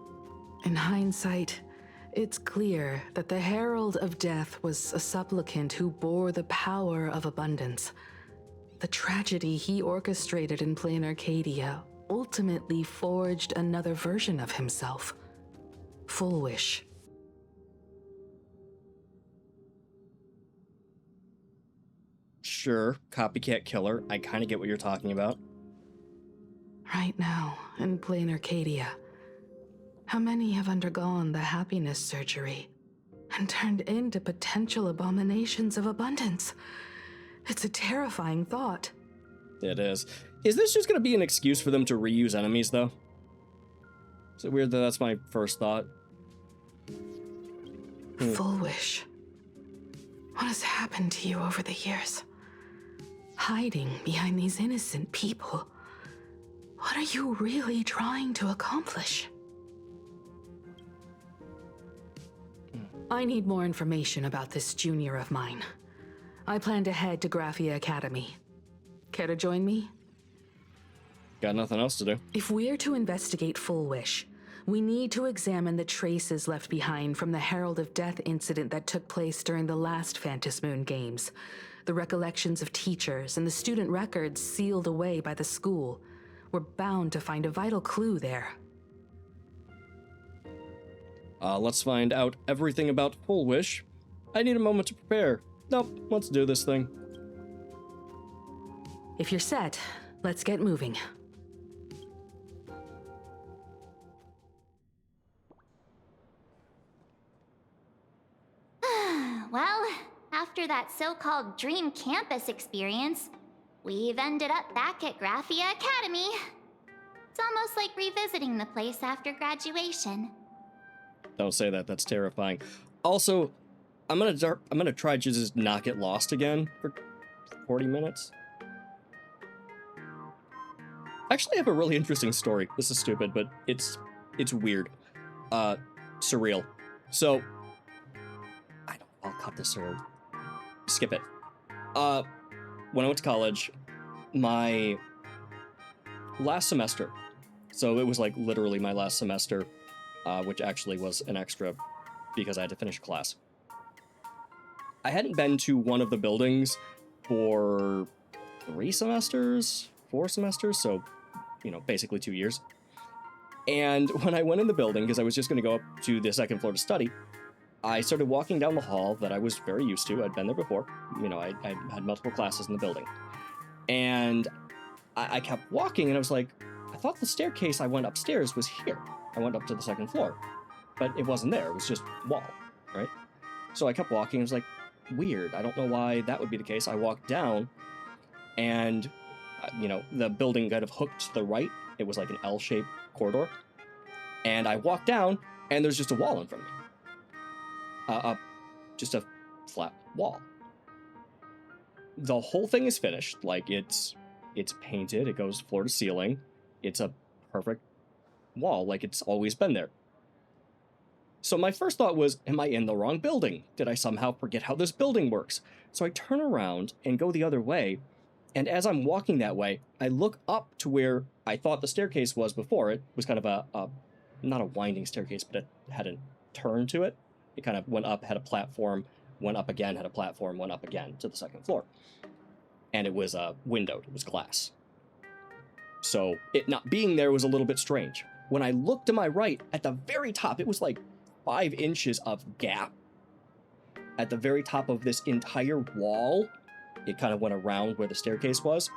In hindsight, it's clear that the Herald of Death was a supplicant who bore the power of abundance. The tragedy he orchestrated in plain Arcadia ultimately forged another version of himself. Full Wish. Sure, copycat killer. I kind of get what you're talking about. Right now, in plain Arcadia, how many have undergone the happiness surgery and turned into potential abominations of abundance? It's a terrifying thought. It is. Is this just going to be an excuse for them to reuse enemies, though? Is it weird that that's my first thought? Full Wish. What has happened to you over the years? Hiding behind these innocent people. What are you really trying to accomplish? I need more information about this junior of mine. I plan to head to Graphia Academy. Care to join me? Got nothing else to do. If we're to investigate Full Wish, we need to examine the traces left behind from the Herald of Death incident that took place during the last Phantom Moon Games. The recollections of teachers and the student records sealed away by the school. We're bound to find a vital clue there. Let's find out everything about Full Wish. I need a moment to prepare. Nope, let's do this thing. If you're set, let's get moving. Well, after that so-called dream campus experience, we've ended up back at Graphia Academy. It's almost like revisiting the place after graduation. Don't say that, that's terrifying. Also, I'm gonna try to just not get lost again for 40 minutes. Actually, I have a really interesting story. This is stupid, but it's weird. Surreal. So, I'll cut this or skip it. When I went to college, my last semester, so it was like literally my last semester, which actually was an extra because I had to finish class. I hadn't been to one of the buildings for 4 semesters, so, basically 2 years. And when I went in the building, because I was just going to go up to the second floor to study, I started walking down the hall that I was very used to. I'd been there before. I had multiple classes in the building. And I kept walking, and I was like, I thought the staircase I went upstairs was here. I went up to the second floor. But it wasn't there. It was just wall, right? So I kept walking. I was like, weird. I don't know why that would be the case. I walked down, and, the building kind of hooked to the right. It was like an L-shaped corridor. And I walked down, and there's just a wall in front of me. Just a flat wall. The whole thing is finished. Like, it's painted. It goes floor to ceiling. It's a perfect wall, like it's always been there. So my first thought was, am I in the wrong building? Did I somehow forget how this building works? So I turn around and go the other way, and as I'm walking that way, I look up to where I thought the staircase was before. It was kind of a not a winding staircase, but it had a turn to it. It kind of went up, had a platform, went up again, had a platform, went up again to the second floor. And it was windowed, it was glass. So it not being there was a little bit strange. When I looked to my right, at the very top, it was like 5 inches of gap. At the very top of this entire wall, it kind of went around where the staircase was.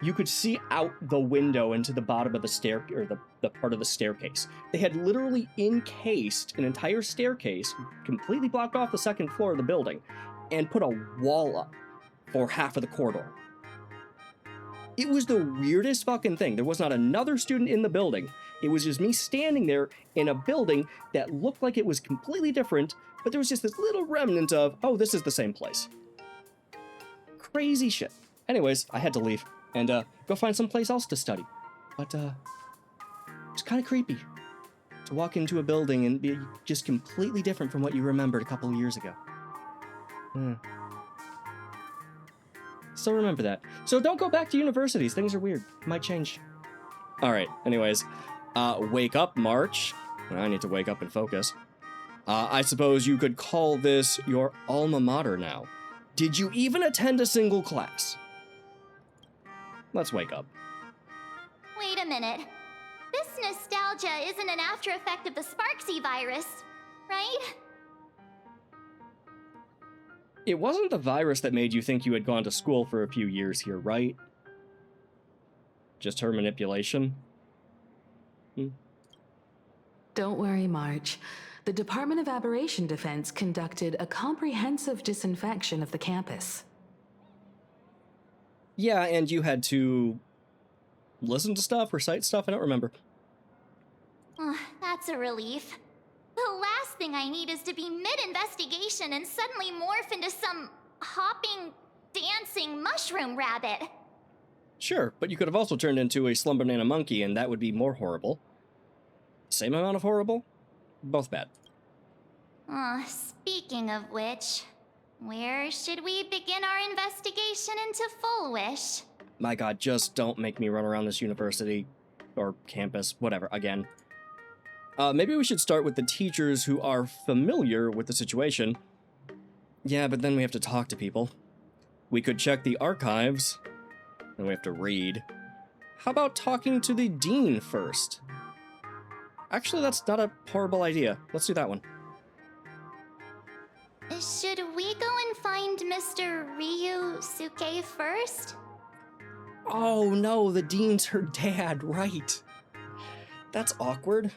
You could see out the window into the bottom of the stair, or the part of the staircase. They had literally encased an entire staircase, completely blocked off the second floor of the building, and put a wall up for half of the corridor. It was the weirdest fucking thing. There was not another student in the building. It was just me standing there in a building that looked like it was completely different, but there was just this little remnant of, oh, this is the same place. Crazy shit. Anyways, I had to leave and go find someplace else to study. But it's kind of creepy to walk into a building and be just completely different from what you remembered a couple of years ago. Still remember that. So don't go back to universities. Things are weird. Might change. All right. Anyways, wake up, March. I need to wake up and focus. I suppose you could call this your alma mater now. Did you even attend a single class? Let's wake up. Wait a minute. This nostalgia isn't an after effect of the Sparksy virus, right? It wasn't the virus that made you think you had gone to school for a few years here, right? Just her manipulation? Don't worry, March. The Department of Aberration Defense conducted a comprehensive disinfection of the campus. Yeah, and you had to listen to stuff, recite stuff? I don't remember. That's a relief. The last thing I need is to be mid-investigation and suddenly morph into some hopping, dancing mushroom rabbit. Sure, but you could have also turned into a slumber banana monkey, and that would be more horrible. Same amount of horrible? Both bad. Speaking of which, where should we begin our investigation into Full Wish? My god, just don't make me run around this university, or campus, whatever, again. Maybe we should start with the teachers who are familiar with the situation. Yeah, but then we have to talk to people. We could check the archives, and we have to read. How about talking to the dean first? Actually, that's not a horrible idea. Let's do that one. Should we go and find Mr. Ryusuke first? Oh no, the dean's her dad, right. That's awkward.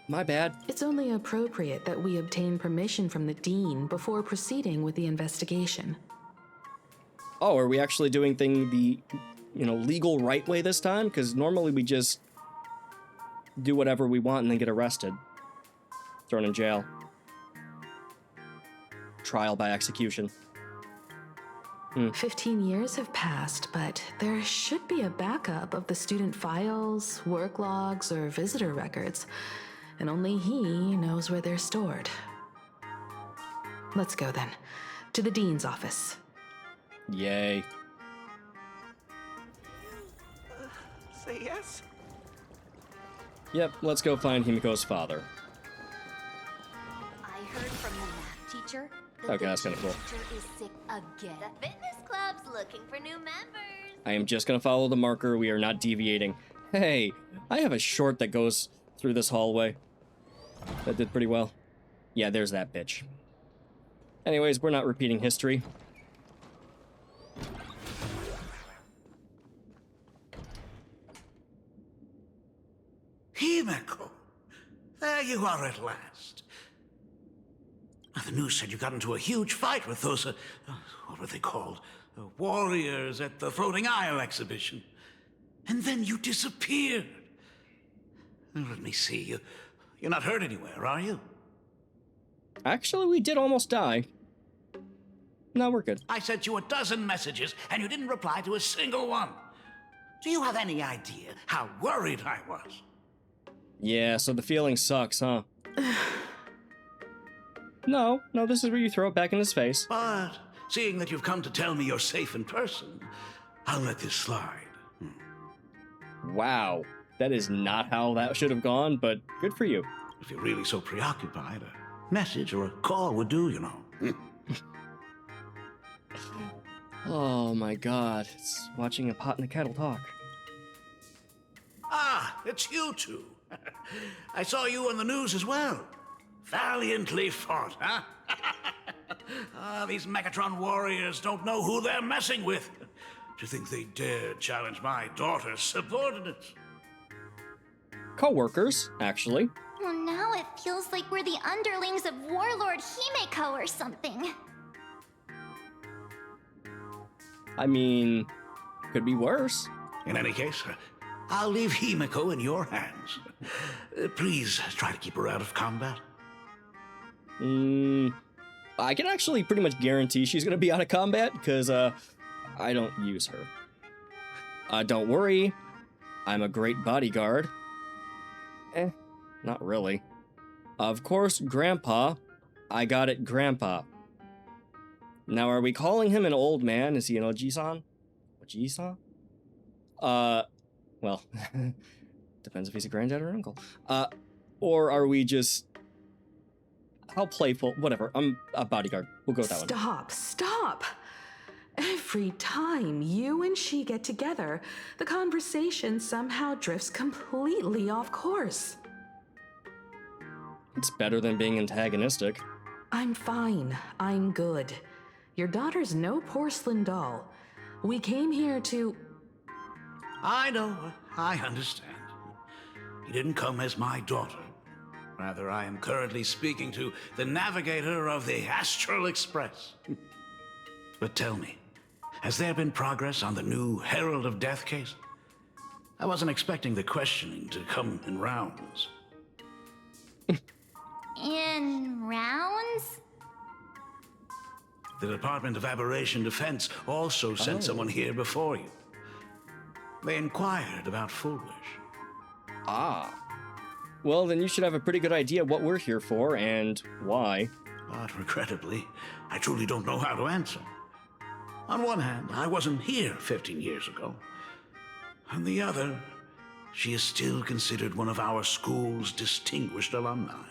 My bad. It's only appropriate that we obtain permission from the dean before proceeding with the investigation. Oh, are we actually doing things the, legal right way this time? Because normally we just do whatever we want and then get arrested. Thrown in jail. Trial by execution. 15 years have passed, but there should be a backup of the student files, work logs, or visitor records. And only he knows where they're stored. Let's go then. To the dean's office. Yay. Say yes? Yep, let's go find Himiko's father. I heard from the math teacher. Okay, that's kind of cool. Teacher is sick again. The fitness club's looking for new members. I am just gonna follow the marker. We are not deviating. Hey, I have a short that goes through this hallway. That did pretty well. Yeah, there's that bitch. Anyways, we're not repeating history. Himiko! There you are at last. The news said you got into a huge fight with those, what were they called? Warriors at the Floating Isle exhibition. And then you disappeared. Let me see. You're not hurt anywhere, are you? Actually, we did almost die. No, we're good. I sent you a dozen messages, and you didn't reply to a single one. Do you have any idea how worried I was? Yeah, so the feeling sucks, huh? No, this is where you throw it back in his face. But seeing that you've come to tell me you're safe in person, I'll let this slide. Wow, that is not how that should have gone, but good for you. If you're really so preoccupied, a message or a call would do, you know. Oh my god, it's watching a pot and a kettle talk. Ah, it's you two. I saw you on the news as well. Valiantly fought, huh? These Megatron warriors don't know who they're messing with. To think they dared challenge my daughter's subordinates. Co-workers, actually. Well, now it feels like we're the underlings of Warlord Himeko or something. I mean, could be worse. In any case, I'll leave Himeko in your hands. Please try to keep her out of combat. I can actually pretty much guarantee she's gonna be out of combat, because, I don't use her. Don't worry, I'm a great bodyguard. Not really. Of course, Grandpa. I got it, Grandpa. Now, are we calling him an old man? Is he an Oji-san? Oji-san? Well, depends if he's a granddad or uncle. Or are we just... How playful? Whatever. I'm a bodyguard. We'll go with that one. Stop! Every time you and she get together, the conversation somehow drifts completely off course. It's better than being antagonistic. I'm fine. I'm good. Your daughter's no porcelain doll. We came here to... I know. I understand. You didn't come as my daughter. Rather, I am currently speaking to the navigator of the Astral Express. But tell me, has there been progress on the new Herald of Death case? I wasn't expecting the questioning to come in rounds. In rounds? The Department of Aberration Defense also sent someone here before you. They inquired about Foolish. Ah. Well, then you should have a pretty good idea what we're here for and why. But regrettably, I truly don't know how to answer. On one hand, I wasn't here 15 years ago. On the other, she is still considered one of our school's distinguished alumni.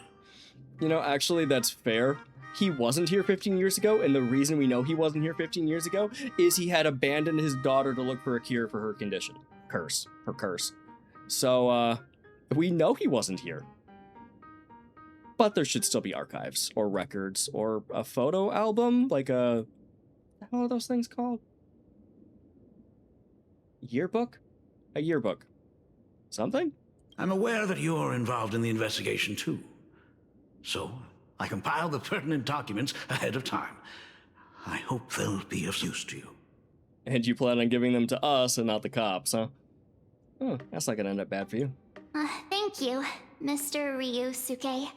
You know, actually, that's fair. He wasn't here 15 years ago, and the reason we know he wasn't here 15 years ago is he had abandoned his daughter to look for a cure for her condition. Her curse. So, we know he wasn't here. But there should still be archives, or records, or a photo album, like a... What the hell are those things called? Yearbook? A yearbook. Something? I'm aware that you're involved in the investigation, too. So, I compiled the pertinent documents ahead of time. I hope they'll be of use to you. And you plan on giving them to us and not the cops, huh? Oh, that's not gonna end up bad for you. Thank you, Mr. Ryusuke.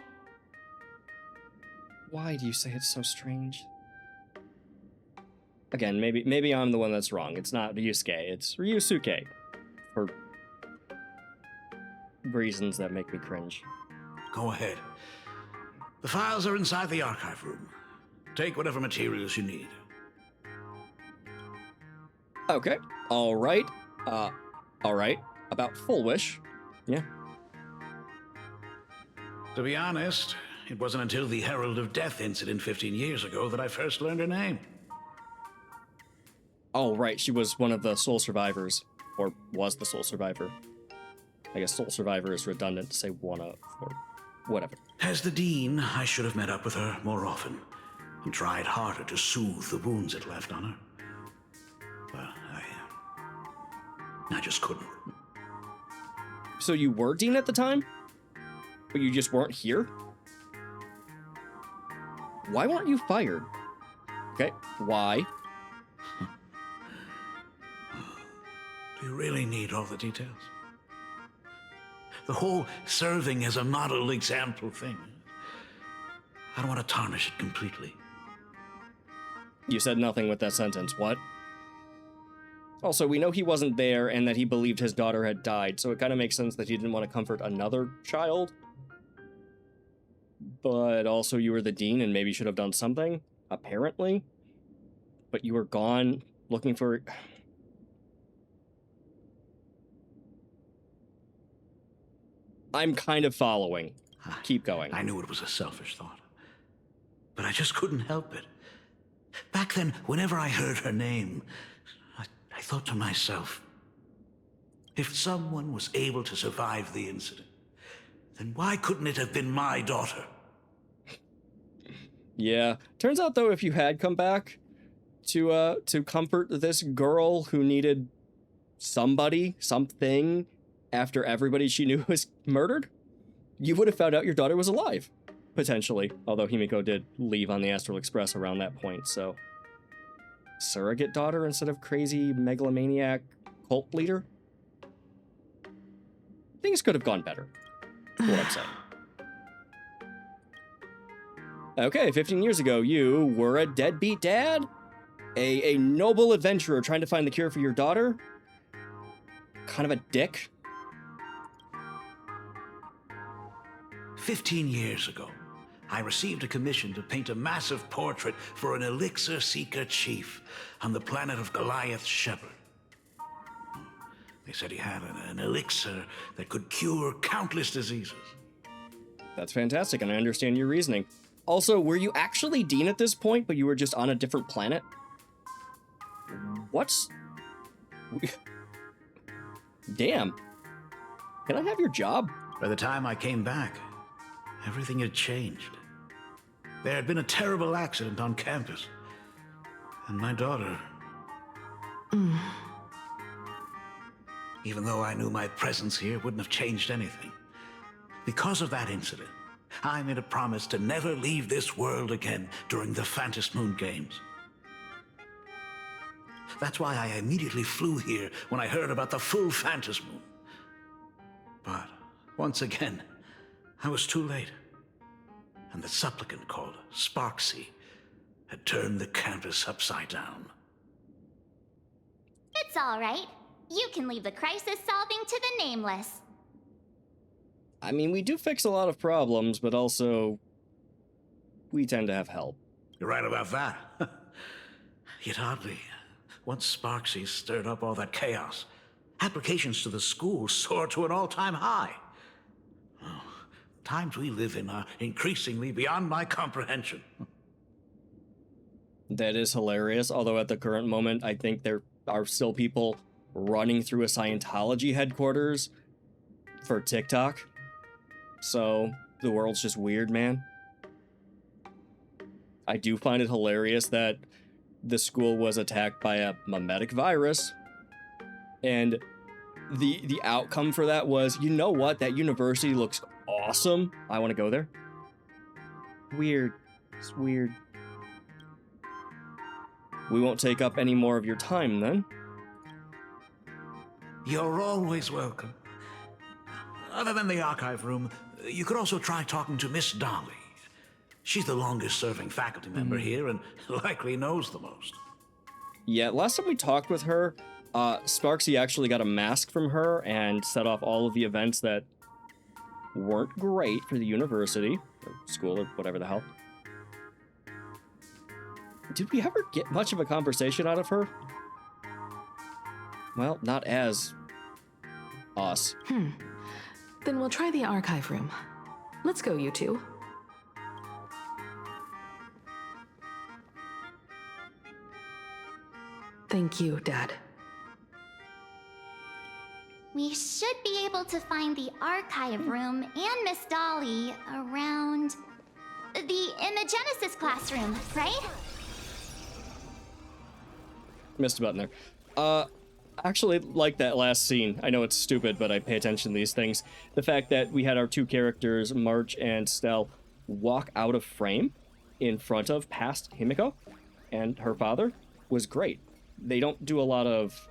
Why do you say it's so strange? Again, maybe I'm the one that's wrong. It's not Ryusuke, it's Ryusuke. For reasons that make me cringe. Go ahead. The files are inside the archive room. Take whatever materials you need. Okay. Alright. Alright. About Full Wish. Yeah. To be honest, it wasn't until the Herald of Death incident 15 years ago that I first learned her name. Oh, right. She was one of the sole survivors. Or was the sole survivor. I guess sole survivor is redundant to say one of, or whatever. As the Dean, I should have met up with her more often and tried harder to soothe the wounds it left on her. But I just couldn't. So you were Dean at the time? But you just weren't here? Why weren't you fired? Okay, why? Do you really need all the details? The whole serving as a model example thing. I don't want to tarnish it completely. You said nothing with that sentence, what? Also, we know he wasn't there and that he believed his daughter had died, so it kind of makes sense that he didn't want to comfort another child. But also you were the dean and maybe should have done something, apparently. But you were gone looking for... I'm kind of following. Keep going. I knew it was a selfish thought, but I just couldn't help it. Back then, whenever I heard her name, I thought to myself, if someone was able to survive the incident, then why couldn't it have been my daughter? Yeah. Turns out, though, if you had come back to comfort this girl who needed somebody, something, after everybody she knew was murdered, you would have found out your daughter was alive. Potentially. Although Himiko did leave on the Astral Express around that point, so... Surrogate daughter instead of crazy megalomaniac cult leader? Things could have gone better. What I'm saying. Okay, 15 years ago, you were a deadbeat dad? A noble adventurer trying to find the cure for your daughter? Kind of a dick? 15 years ago, I received a commission to paint a massive portrait for an elixir seeker chief on the planet of Goliath Shepherd. They said he had an elixir that could cure countless diseases. That's fantastic, and I understand your reasoning. Also, were you actually Dean at this point, but you were just on a different planet? What's... Damn. Can I have your job? By the time I came back, everything had changed. There had been a terrible accident on campus. And my daughter... Even though I knew my presence here wouldn't have changed anything. Because of that incident, I made a promise to never leave this world again during the Phantom Moon Games. That's why I immediately flew here when I heard about the full Phantom Moon. But once again, I was too late. And the supplicant called Sparksy had turned the campus upside down. It's all right. You can leave the crisis solving to the Nameless. I mean, we do fix a lot of problems, but also... we tend to have help. You're right about that. Yet oddly, once Sparksy stirred up all that chaos, applications to the school soared to an all-time high. Oh, times we live in are increasingly beyond my comprehension. That is hilarious, although at the current moment, I think there are still people running through a Scientology headquarters for TikTok. So, the world's just weird, man. I do find it hilarious that the school was attacked by a memetic virus, and the outcome for that was, you know what, that university looks awesome. I want to go there. Weird. It's weird. We won't take up any more of your time, then. You're always welcome. Other than the archive room, you could also try talking to Miss Dolly. She's the longest-serving faculty member here and likely knows the most. Yeah, last time we talked with her, Sparksy actually got a mask from her and set off all of the events that weren't great for the university, or school, or whatever the hell. Did we ever get much of a conversation out of her? Well, not as us. Then we'll try the archive room. Let's go, you two. Thank you, Dad. We should be able to find the archive room and Miss Dolly around the Imagenesis classroom, right? Missed a button there. Actually, like that last scene, I know it's stupid, but I pay attention to these things. The fact that we had our two characters, March and Stell, walk out of frame in front of past Himiko and her father was great. They don't do a lot of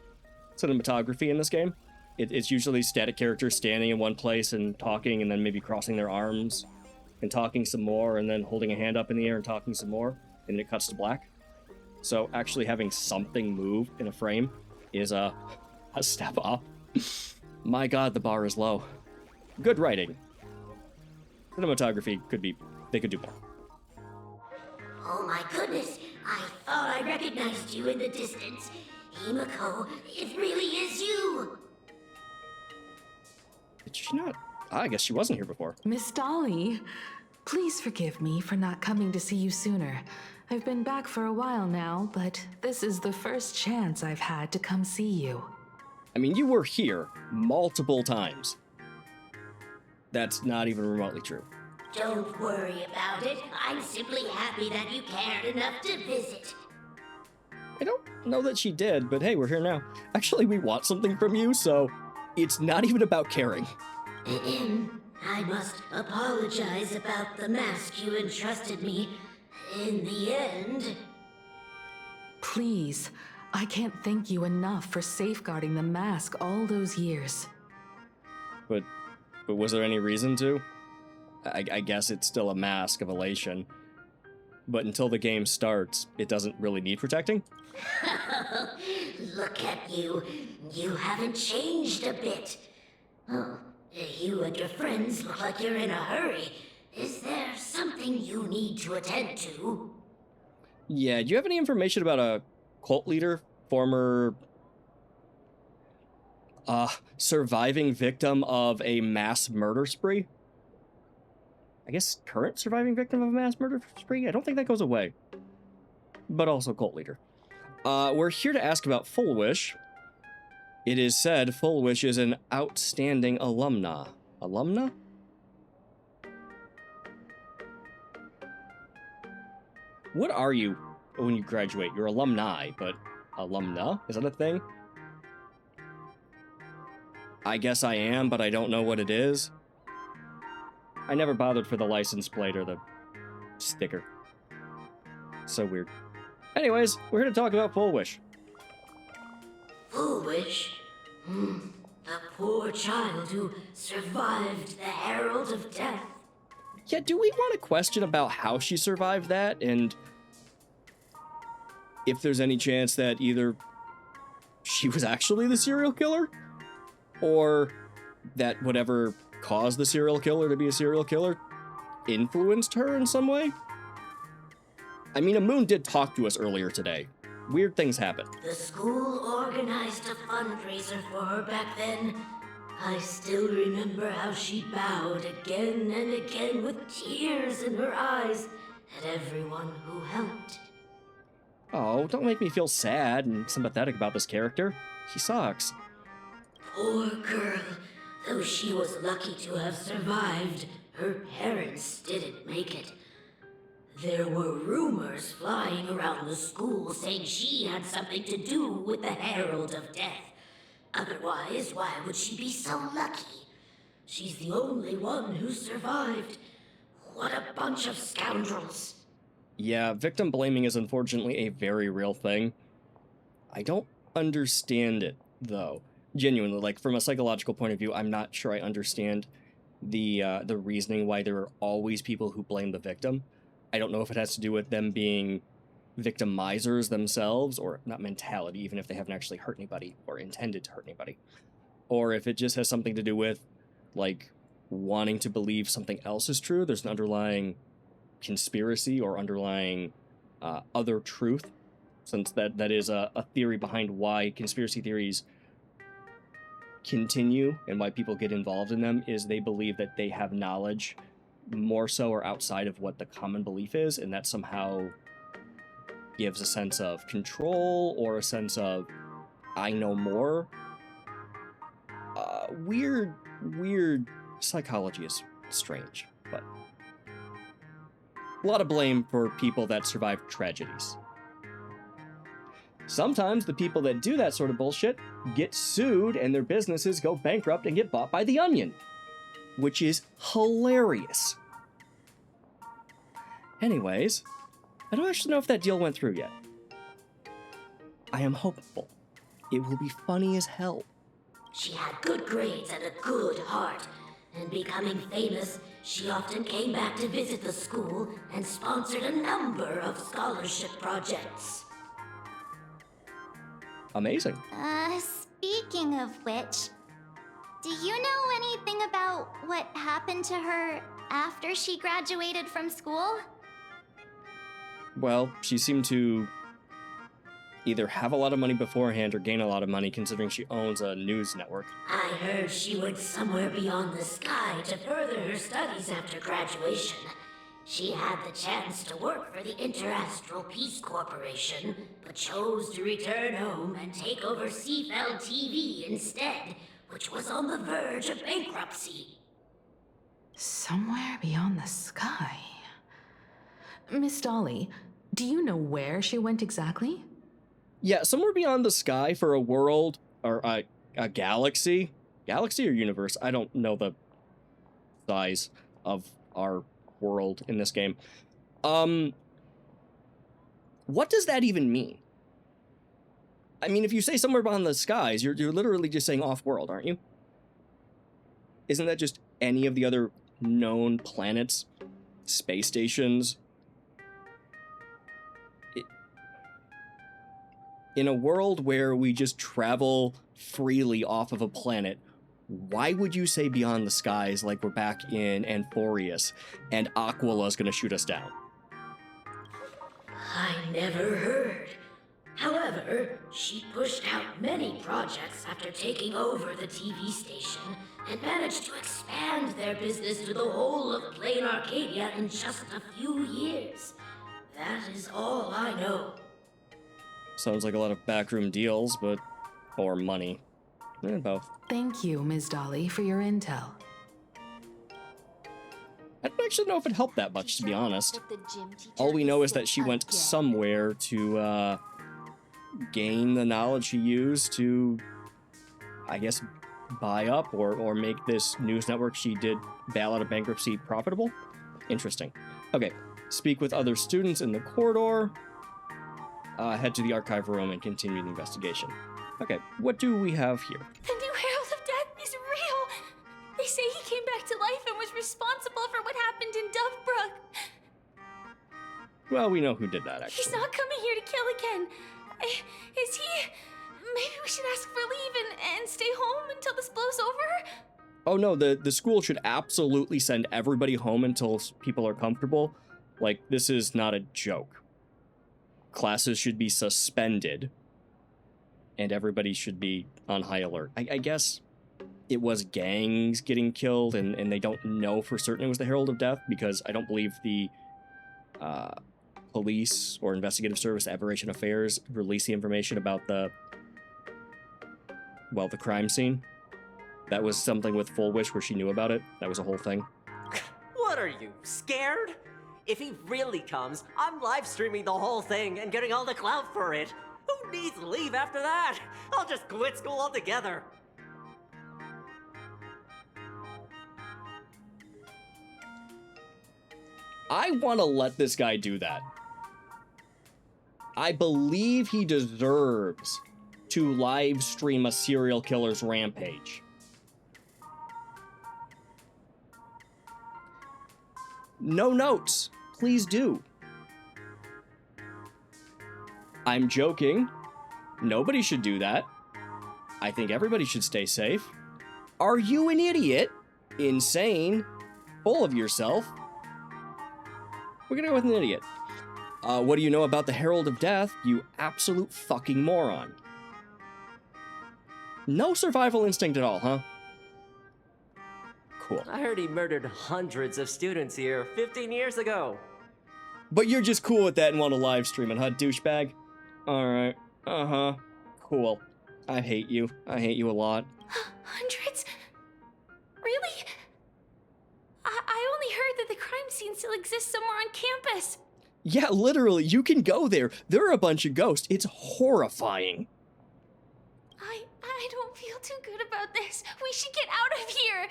cinematography in this game. It's usually static characters standing in one place and talking, and then maybe crossing their arms and talking some more, and then holding a hand up in the air and talking some more, and it cuts to black. So actually having something move in a frame is a step up. My god, the bar is low. Good writing. Cinematography they could do more. Oh my goodness, I thought I recognized you in the distance. Himiko, it really is you! Did she not? I guess she wasn't here before. Miss Dolly, please forgive me for not coming to see you sooner. I've been back for a while now, but this is the first chance I've had to come see you. I mean, you were here multiple times. That's not even remotely true. Don't worry about it. I'm simply happy that you cared enough to visit. I don't know that she did, but hey, we're here now. Actually, we want something from you, so it's not even about caring. I must apologize about the mask you entrusted me. In the end... Please, I can't thank you enough for safeguarding the mask all those years. But was there any reason to? I guess it's still a mask of elation. But until the game starts, it doesn't really need protecting? Look at you. You haven't changed a bit. Oh, you and your friends look like you're in a hurry. Is there something you need to attend to? Yeah, do you have any information about a cult leader? Former... surviving victim of a mass murder spree? I guess, current surviving victim of a mass murder spree. I don't think that goes away. But also cult leader. We're here to ask about Full Wish. It is said Full Wish is an outstanding alumna. Alumna? What are you when you graduate? You're alumni, but alumna? Is that a thing? I guess I am, but I don't know what it is. I never bothered for the license plate or the sticker. So weird. Anyways, we're here to talk about Full Wish. Full Wish? The poor child who survived the Herald of Death. Yeah, do we want to question about how she survived that, and if there's any chance that either she was actually the serial killer, or that whatever caused the serial killer to be a serial killer influenced her in some way? I mean, a moon did talk to us earlier today. Weird things happen. The school organized a fundraiser for her back then. I still remember how she bowed again and again with tears in her eyes at everyone who helped. Oh, don't make me feel sad and sympathetic about this character. He sucks. Poor girl. Though she was lucky to have survived, her parents didn't make it. There were rumors flying around the school saying she had something to do with the Herald of Death. Otherwise, why would she be so lucky? She's the only one who survived. What a bunch of scoundrels. Yeah, victim blaming is unfortunately a very real thing. I don't understand it, though. Genuinely, like, from a psychological point of view, I'm not sure I understand the reasoning why there are always people who blame the victim. I don't know if it has to do with them being victimizers themselves, or not mentality, even if they haven't actually hurt anybody or intended to hurt anybody. Or if it just has something to do with, like, wanting to believe something else is true. There's an underlying conspiracy or underlying other truth, since that is a theory behind why conspiracy theories continue and why people get involved in them, is they believe that they have knowledge more so or outside of what the common belief is, and that somehow gives a sense of control or a sense of I know more. Weird psychology is strange, but a lot of blame for people that survive tragedies. Sometimes the people that do that sort of bullshit get sued and their businesses go bankrupt and get bought by the Onion, which is hilarious. Anyways, I don't actually know if that deal went through yet. I am hopeful. It will be funny as hell. She had good grades and a good heart, and becoming famous, she often came back to visit the school and sponsored a number of scholarship projects. Amazing. Speaking of which, do you know anything about what happened to her after she graduated from school? Well, she seemed to either have a lot of money beforehand or gain a lot of money, considering she owns a news network. I heard she went somewhere beyond the sky to further her studies after graduation. She had the chance to work for the Interastral Peace Corporation, but chose to return home and take over Seafell TV instead, which was on the verge of bankruptcy. Somewhere beyond the sky. Miss Dolly, do you know where she went exactly? Yeah, somewhere beyond the sky for a world, or a galaxy. Galaxy or universe? I don't know the size of our world in this game. What does that even mean? I mean, if you say somewhere beyond the skies, you're literally just saying off-world, aren't you? Isn't that just any of the other known planets, space stations? In a world where we just travel freely off of a planet, why would you say beyond the skies like we're back in Amphorius and Aquala's gonna shoot us down? I never heard. However, she pushed out many projects after taking over the TV station and managed to expand their business to the whole of plain Arcadia in just a few years. That is all I know. Sounds like a lot of backroom deals, but... or money. Both. Thank you, Ms. Dolly, for your intel. I don't actually know if it helped that much, to be honest. All we know is that she went somewhere to, gain the knowledge she used to, I guess, buy up or make this news network she did bail out of bankruptcy profitable. Interesting. Okay, speak with other students in the corridor. Head to the archive room and continue the investigation. Okay, what do we have here? The new Herald of Death is real! They say he came back to life and was responsible for what happened in Dovebrook. Well, we know who did that, actually. He's not coming here to kill again. Is he? Maybe we should ask for leave and stay home until this blows over? Oh no, the school should absolutely send everybody home until people are comfortable. Like, this is not a joke. Classes should be suspended. And everybody should be on high alert. I guess it was gangs getting killed, and they don't know for certain it was the Herald of Death, because I don't believe the police or investigative service, Aberration Affairs, released the information about the crime scene. That was something with Full Wish where she knew about it. That was a whole thing. What are you, scared? If he really comes, I'm live streaming the whole thing and getting all the clout for it. Who needs leave after that? I'll just quit school altogether. I want to let this guy do that. I believe he deserves to live stream a serial killer's rampage. No notes. Please do. I'm joking. Nobody should do that. I think everybody should stay safe. Are you an idiot? Insane? Full of yourself? We're gonna go with an idiot. What do you know about the Herald of Death, you absolute fucking moron? No survival instinct at all, huh? Cool. I heard he murdered hundreds of students here 15 years ago. But you're just cool with that and want to live stream it, huh, douchebag? Alright. Uh-huh. Cool. I hate you. I hate you a lot. Hundreds? Really? I only heard that the crime scene still exists somewhere on campus. Yeah, literally, you can go there. There are a bunch of ghosts. It's horrifying. I don't feel too good about this. We should get out of here.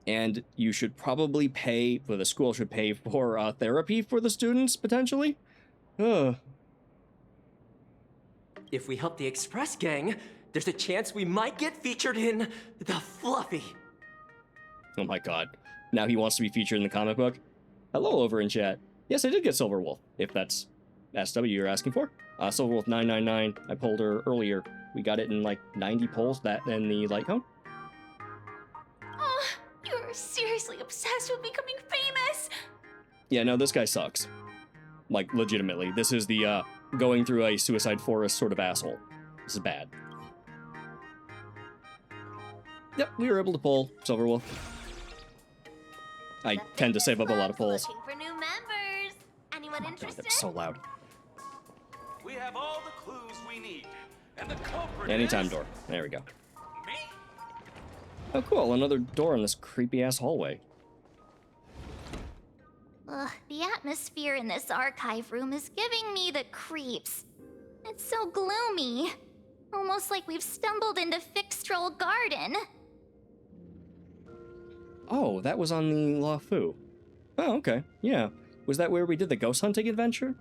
And you should probably pay, well, the school should pay for therapy for the students, potentially? Ugh. If we help the Express Gang, there's a chance we might get featured in The Fluffy. Oh my god. Now he wants to be featured in the comic book? Hello over in chat. Yes, I did get Silverwolf, if that's SW you're asking for. Silverwolf 999, I pulled her earlier. We got it in like 90 polls, that and the light cone. Oh, you're seriously obsessed with becoming famous. Yeah, no, this guy sucks. Like, legitimately. This is the, going through a suicide forest sort of asshole. This is bad. Yep, we were able to pull Silverwolf. I tend to save up a lot of pulls. Looking for new members. Anyone interested? That was so loud. We have all the clues we need, and the culprit Anytime is... door. There we go. Me? Oh, cool. Another door in this creepy-ass hallway. Ugh, the atmosphere in this archive room is giving me the creeps. It's so gloomy. Almost like we've stumbled into Fixtroll Garden. Oh, that was on the La Fu. Oh, okay. Yeah. Was that where we did the ghost hunting adventure?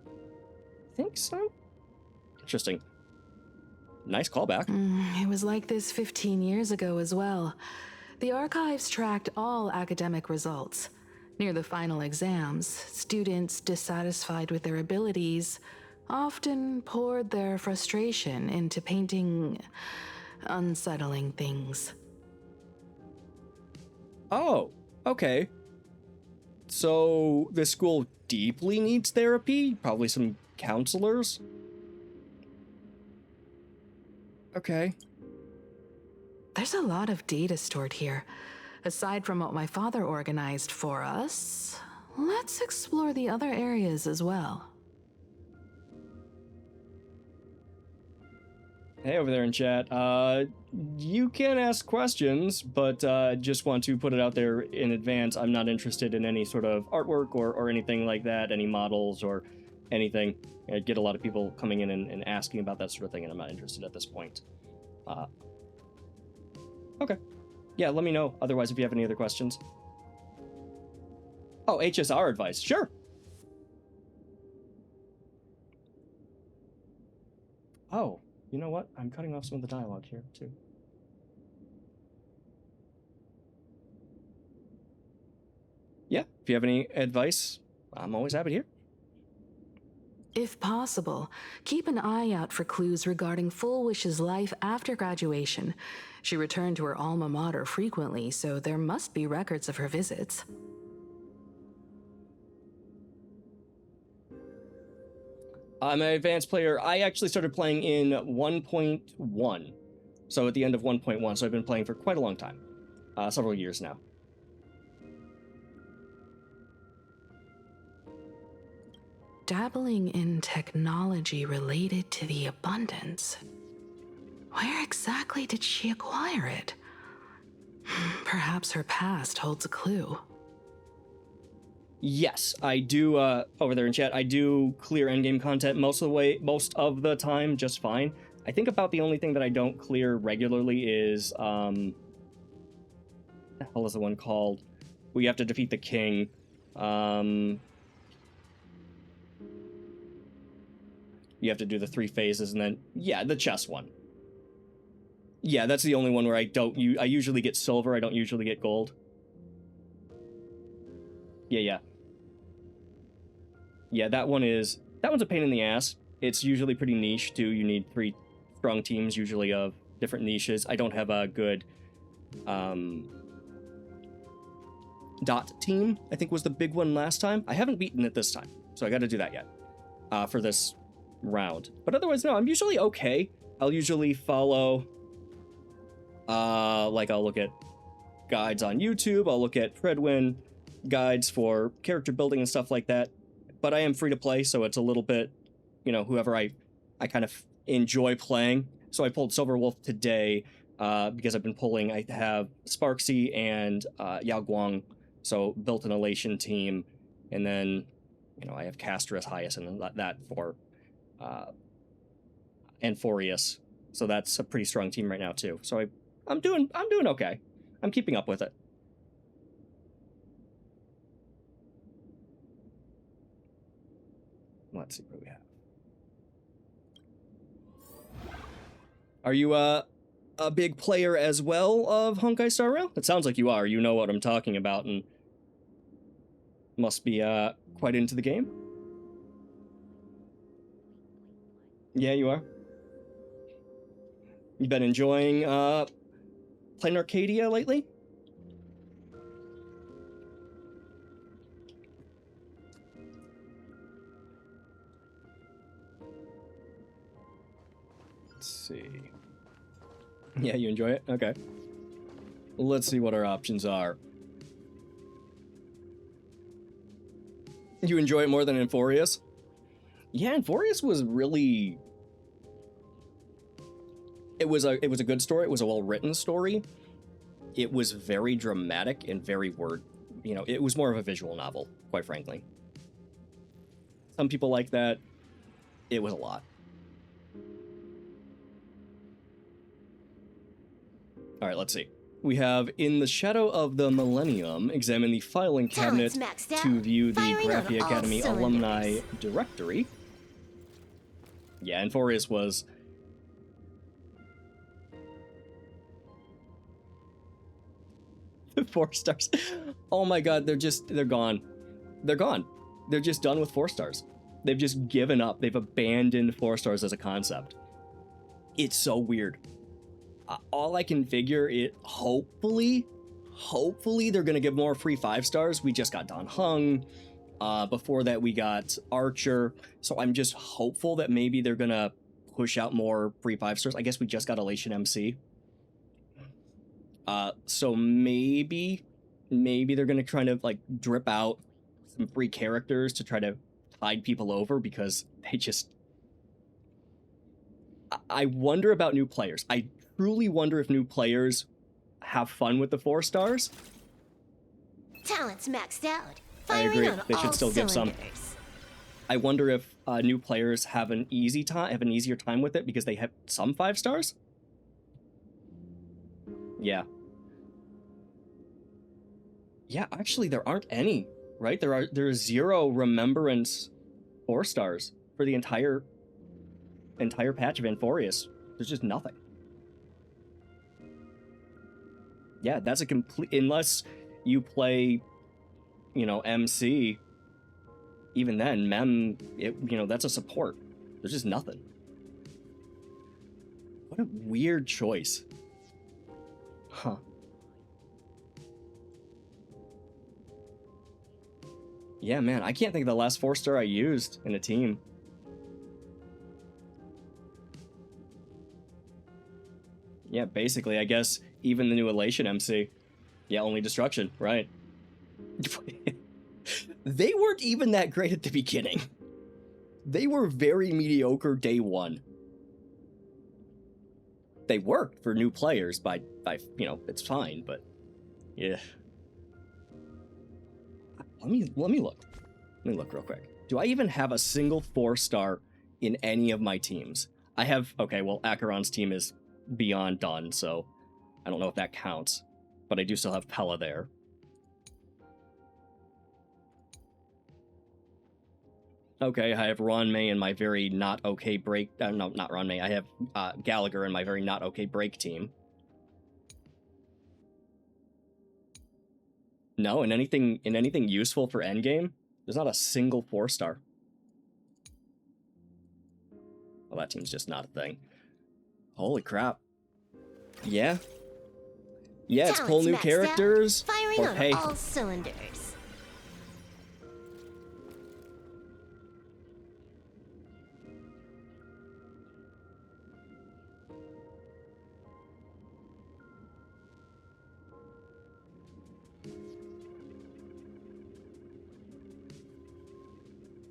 I think so. Interesting. Nice callback. It was like this 15 years ago as well. The archives tracked all academic results. Near the final exams, students dissatisfied with their abilities often poured their frustration into painting unsettling things. Oh, okay. So this school deeply needs therapy? Probably some counselors? Okay. There's a lot of data stored here. Aside from what my father organized for us, let's explore the other areas as well. Hey, over there in chat. You can ask questions, but just want to put it out there in advance. I'm not interested in any sort of artwork or anything like that, any models or anything. I get a lot of people coming in and asking about that sort of thing, and I'm not interested at this point. Okay. Yeah, let me know otherwise if you have any other questions. Oh, HSR advice. Sure. Oh, you know what? I'm cutting off some of the dialogue here, too. Yeah, if you have any advice, I'm always happy to hear. If possible, keep an eye out for clues regarding Full Wish's life after graduation. She returned to her alma mater frequently, so there must be records of her visits. I'm an advanced player. I actually started playing in 1.1, so at the end of 1.1, so I've been playing for quite a long time, several years now. Dabbling in technology related to the abundance. Where exactly did she acquire it? Perhaps her past holds a clue. Yes, I do, over there in chat, I do clear endgame content most of the time just fine. I think about the only thing that I don't clear regularly is, what the hell is the one called? We have to defeat the king. You have to do the 3 phases and then, yeah, the chess one. Yeah, that's the only one where I usually get silver, I don't usually get gold. Yeah. Yeah, that one's a pain in the ass. It's usually pretty niche too. You need 3 strong teams, usually of different niches. I don't have a good dot team, I think was the big one last time. I haven't beaten it this time, so I gotta do that yet for this round. But otherwise, no, I'm usually okay. I'll usually follow, like I'll look at guides on YouTube, I'll look at Fredwin guides for character building and stuff like that. But I am free to play, so it's a little bit, you know, whoever I kind of enjoy playing. So I pulled Silver Wolf today because I've been pulling, I have Sparksy and Yao Guang, so built an Elation team, and then, you know, I have Castor as highest and that for Anforius. So that's a pretty strong team right now too. So I'm doing okay. I'm keeping up with it. Let's see what we have. Are you a big player as well of Honkai Star Rail? It sounds like you are. You know what I'm talking about and must be quite into the game. Yeah, you are. You've been enjoying playing Arcadia lately? Let's see. Yeah, you enjoy it? Okay. Let's see what our options are. You enjoy it more than Anforius? Yeah, Anforius was really... It was a good story. It was a well-written story. It was very dramatic and very you know, it was more of a visual novel, quite frankly. Some people like that. It was a lot. All right, let's see. We have In the Shadow of the Millennium, examine the filing cabinet to view the Graphia Academy alumni directory. Yeah, Anforius was... 4 stars. Oh my god, they're gone. They're gone. They're just done with 4 stars. They've just given up. They've abandoned 4 stars as a concept. It's so weird. All I can figure is hopefully they're gonna give more free 5 stars. We just got Don Hung. Before that we got Archer. So I'm just hopeful that maybe they're gonna push out more free 5 stars. I guess we just got Elation MC. So maybe they're gonna try to like drip out some free characters to try to tide people over because they just. I wonder about new players. I truly wonder if new players have fun with the 4 stars. Talent's maxed out. I Firing agree. on They should all still give some. cylinders. I wonder if new players have an easier time with it because they have some 5 stars. Yeah. Yeah, actually, there aren't any, right? There's 0 Remembrance 4 stars for the entire patch of Amphorius. There's just nothing. Yeah, that's a complete... Unless you play, you know, MC, even then, Mem, that's a support. There's just nothing. What a weird choice. Huh. Yeah, man, I can't think of the last 4-star I used in a team. Yeah, basically, I guess even the new Elation MC. Yeah, only Destruction, right. They weren't even that great at the beginning. They were very mediocre day 1. They worked for new players by it's fine, but yeah. Let me look. Let me look real quick. Do I even have a single 4-star in any of my teams? I have, okay, well, Acheron's team is beyond done, so I don't know if that counts, but I do still have Pella there. Okay, I have Ronmei in my very not okay break. No, not Ronmei. I have Gallagher in my very not okay break team. No, in anything useful for endgame, there's not a single 4-star. Well, that team's just not a thing. Holy crap. Yeah. Yeah, it's pull new characters. Firing or on hey. all cylinders.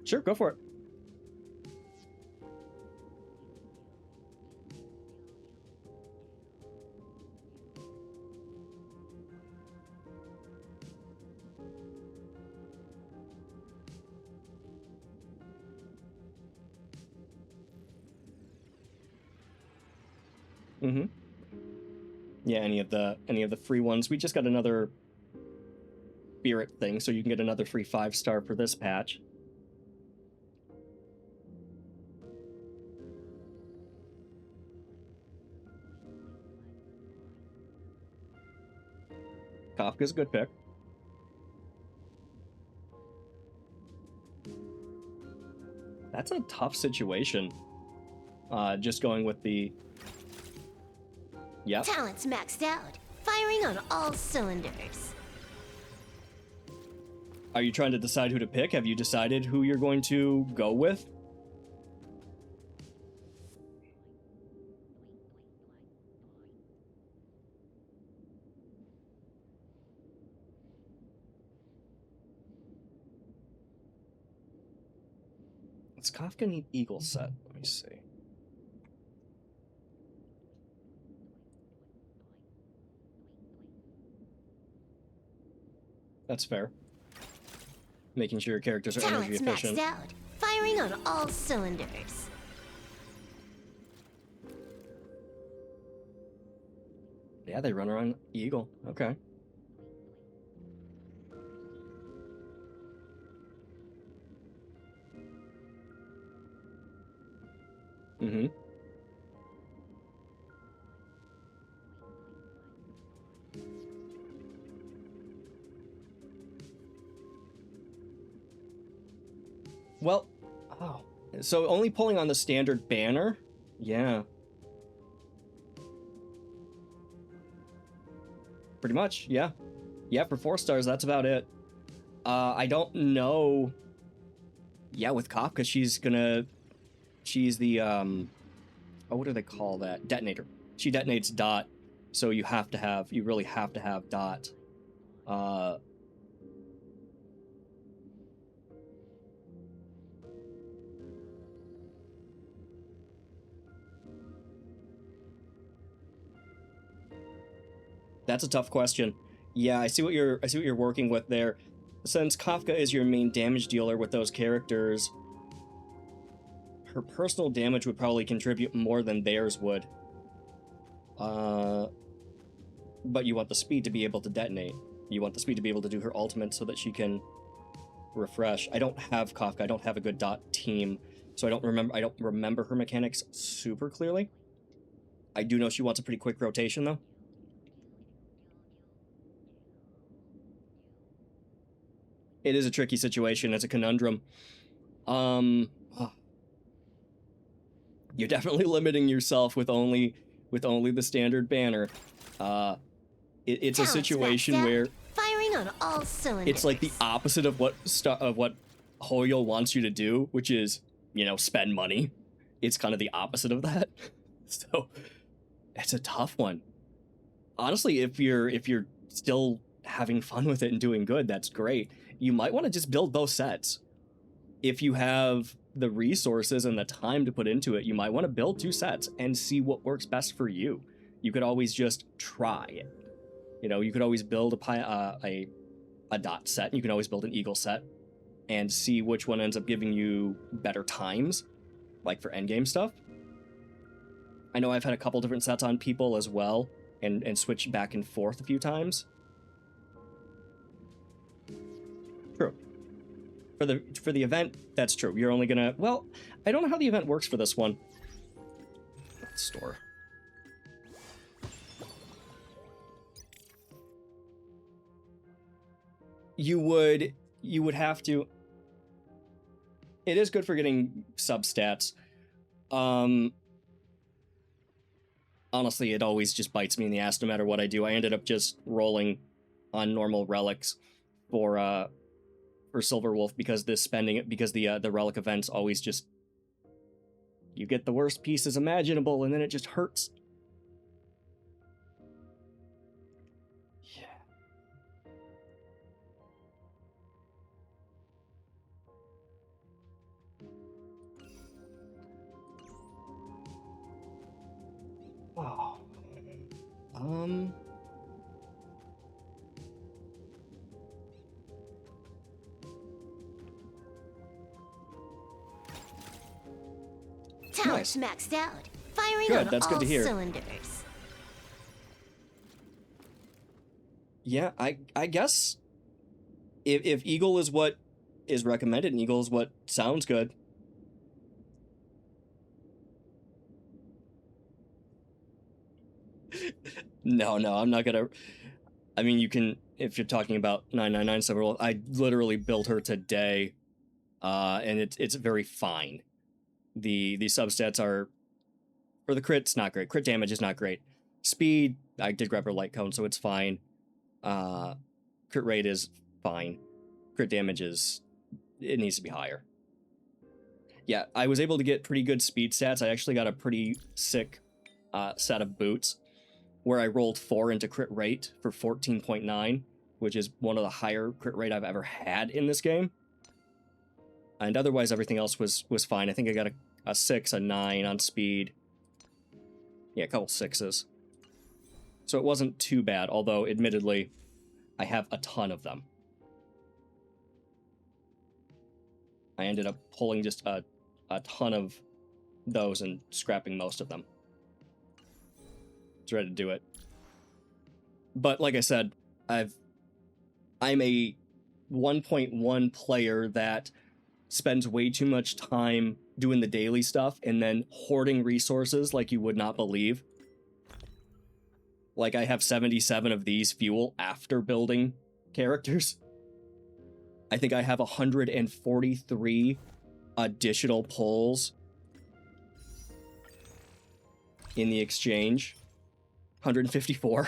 Sure, go for it. Mm-hmm. Yeah, any of the free ones. We just got another spirit thing, so you can get another free 5-star for this patch. Kafka's a good pick. That's a tough situation. Just going with the... Yep. Talent's maxed out. Firing on all cylinders. Are you trying to decide who to pick? Have you decided who you're going to go with? Does Kafka need Eagle set? Let me see. That's fair. Making sure your characters are energy efficient. Talent's maxed out. Firing on all cylinders. Yeah, they run around Eagle. Okay. Mm-hmm. Well, oh, so only pulling on the standard banner? Yeah. Pretty much, yeah. Yeah, for 4-stars, that's about it. I don't know. Yeah, with Kafka, she's the, oh, what do they call that? Detonator. She detonates Dot So you really have to have dot. That's a tough question. Yeah, I see what you're working with there. Since Kafka is your main damage dealer with those characters, her personal damage would probably contribute more than theirs would. But you want the speed to be able to detonate. You want the speed to be able to do her ultimate so that she can refresh. I don't have Kafka. I don't have a good dot team, so I don't remember her mechanics super clearly. I do know she wants a pretty quick rotation though. It is a tricky situation. It's a conundrum. You're definitely limiting yourself with only the standard banner. It's a situation where firing on all cylinders. it's like the opposite of what Hoyo wants you to do, which is, spend money. It's kind of the opposite of that. So it's a tough one. Honestly, if you're still having fun with it and doing good, that's great. You might want to just build both sets. If you have the resources and the time to put into it, you might want to build 2 sets and see what works best for you. You could always just try it. You could always build a dot set, and you can always build an eagle set and see which one ends up giving you better times, like for endgame stuff. I know I've had a couple different sets on people as well, and switched back and forth a few times. True. For the event, that's true. You're only gonna... Well, I don't know how the event works for this one. Store. You would have to... It is good for getting substats. Honestly, it always just bites me in the ass no matter what I do. I ended up just rolling on normal relics for Silver Wolf because the relic events always just... You get the worst pieces imaginable and then it just hurts. Yeah. Oh. Talent's maxed out. Firing Good, on that's all good to hear. cylinders. Yeah, I guess if Eagle is what is recommended and Eagle is what sounds good. No, I'm not gonna... I mean, you can... If you're talking about 999 Silver Wolf, I literally built her today, and it's very fine. The substats are... For the crit's not great. Crit damage is not great. Speed, I did grab her light cone, so it's fine. Crit rate is fine. Crit damage is... It needs to be higher. Yeah, I was able to get pretty good speed stats. I actually got a pretty sick set of boots where I rolled 4 into crit rate for 14.9, which is one of the higher crit rate I've ever had in this game. And otherwise, everything else was fine. I think I got a 6, a 9 on speed. Yeah, a couple 6s. So it wasn't too bad, although, admittedly, I have a ton of them. I ended up pulling just a ton of those and scrapping most of them. Ready to do it. But like I said, I'm a 1.1 player that spends way too much time doing the daily stuff and then hoarding resources like you would not believe. Like I have 77 of these fuel after building characters. I think I have 143 additional pulls in the exchange. 154.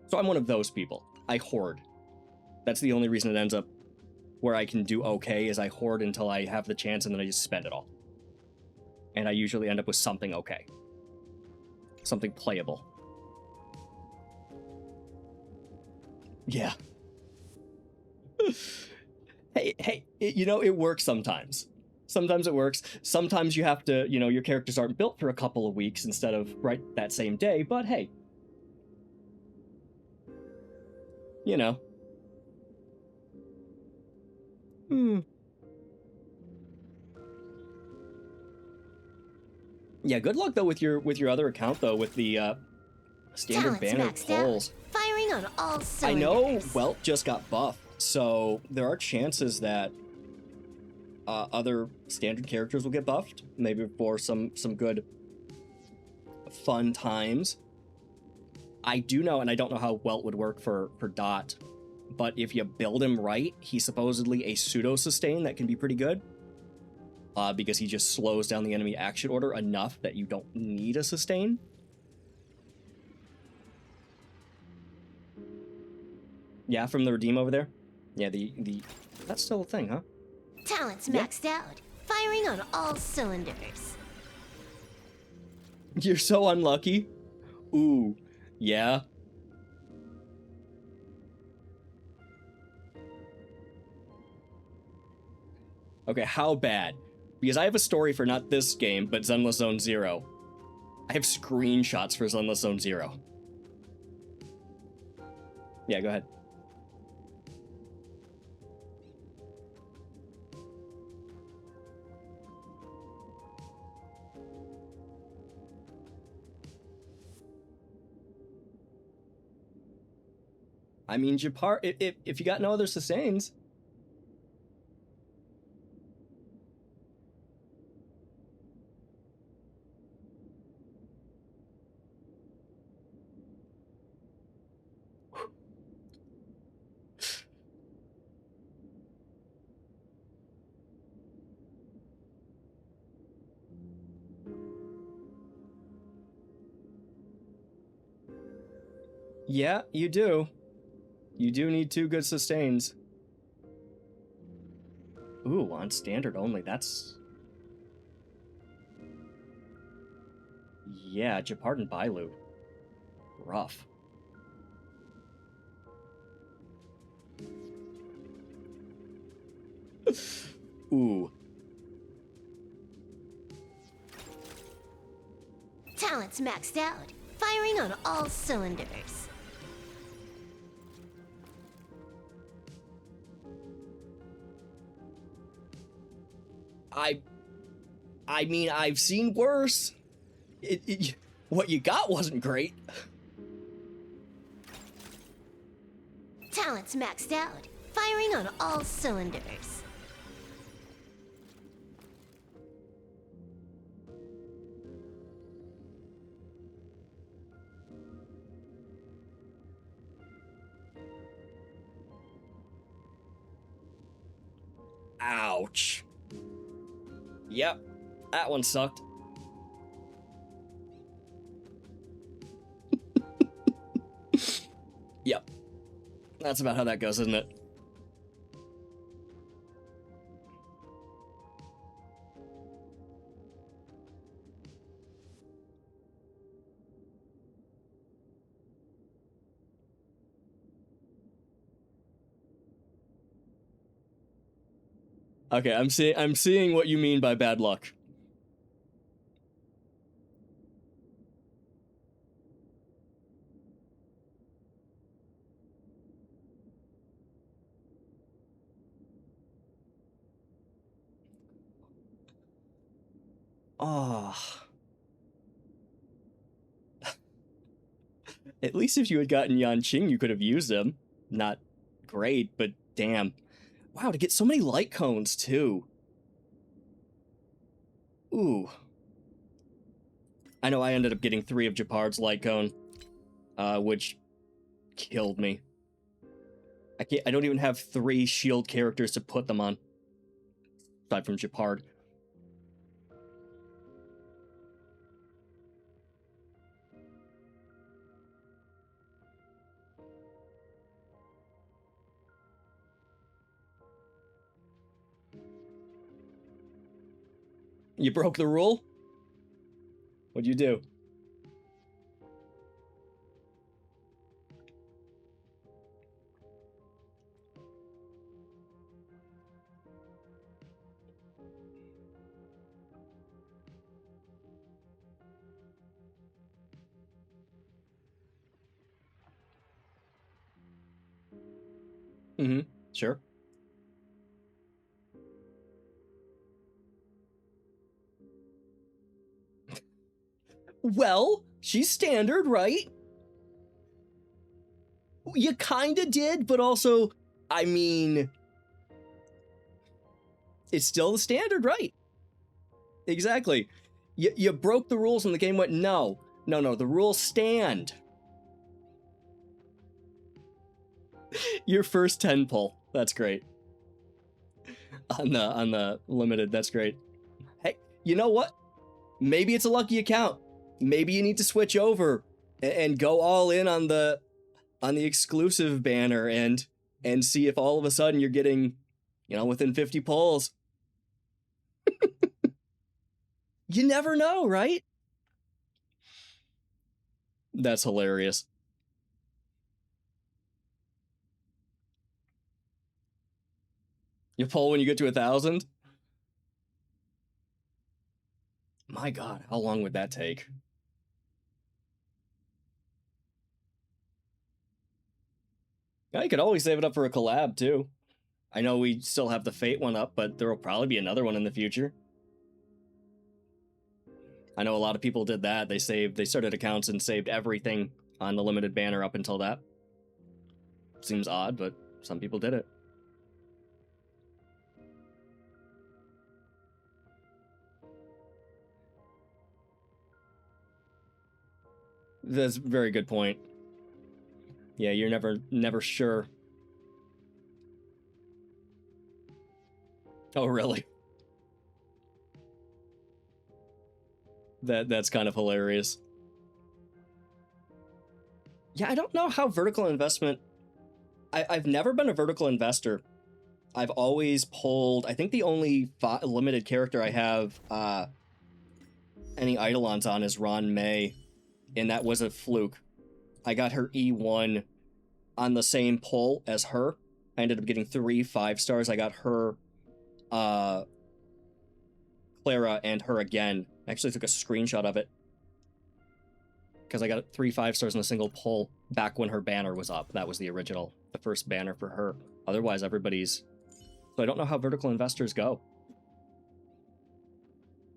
So I'm one of those people. I hoard. That's the only reason it ends up where I can do okay, is I hoard until I have the chance and then I just spend it all. And I usually end up with something okay. something playable. Yeah. Hey, you know, it works sometimes. Sometimes it works. Sometimes you have to, you know, your characters aren't built for a couple of weeks instead of right that same day, but hey. You know. Yeah, good luck though with your other account though, with the standard Talent's banner maxed out. polls. Firing on all I cylinders. know Welt just got buffed, so there are chances that other standard characters will get buffed, maybe for some good fun times. I do know, and I don't know how Welt would work for Dot, but if you build him right, he's supposedly a pseudo sustain that can be pretty good. Because he just slows down the enemy action order enough that you don't need a sustain. Yeah, from the redeem over there. Yeah, the that's still a thing, huh? Talent's maxed out. Firing on all cylinders. You're so unlucky. Ooh, yeah. Okay, how bad? Because I have a story for not this game, but Zenless Zone Zero. I have screenshots for Zenless Zone Zero. Yeah, go ahead. I mean, Japar, if you got no other sustains. Yeah, you do. You do need 2 good sustains. Ooh, on standard only, that's... Yeah, Japard and Bailu. Rough. Ooh. Talent's maxed out. Firing on all cylinders. I mean, I've seen worse. What you got wasn't great. Talent's maxed out. Firing on all cylinders. Ouch. Yep, that one sucked. Yep. That's about how that goes, isn't it? Okay, I'm seeing what you mean by bad luck. Oh. At least if you had gotten Yanqing, you could have used him. Not great, but damn. Wow, to get so many light cones, too. Ooh. I know I ended up getting 3 of Japard's light cone, which killed me. I don't even have 3 shield characters to put them on. Aside from Japard. You broke the rule? What'd you do? Mm-hmm. Sure. Well, she's standard, right? You kinda did, but also, I mean, it's still the standard, right? Exactly. You broke the rules and the game went, no, the rules stand. Your first 10 pull. That's great. On the limited, that's great. Hey, you know what? Maybe it's a lucky account. Maybe you need to switch over and go all in on the exclusive banner and see if all of a sudden you're getting, within 50 pulls. You never know, right? That's hilarious. You pull when you get to 1,000? My God, how long would that take? Yeah, you could always save it up for a collab, too. I know we still have the Fate one up, but there will probably be another one in the future. I know a lot of people did that. They started accounts and saved everything on the limited banner up until that. Seems odd, but some people did it. That's a very good point. Yeah, you're never sure. Oh, really? That's kind of hilarious. Yeah, I don't know how vertical investment... I've never been a vertical investor. I've always pulled... I think the only limited character I have any Eidolons on is Ron May, and that was a fluke. I got her E1 on the same pull as her. I ended up getting 3 5-stars. I got her, Clara, and her again. I actually took a screenshot of it because I got 3 5-stars in a single pull back when her banner was up. That was the first banner for her. Otherwise, everybody's... So I don't know how vertical investors go.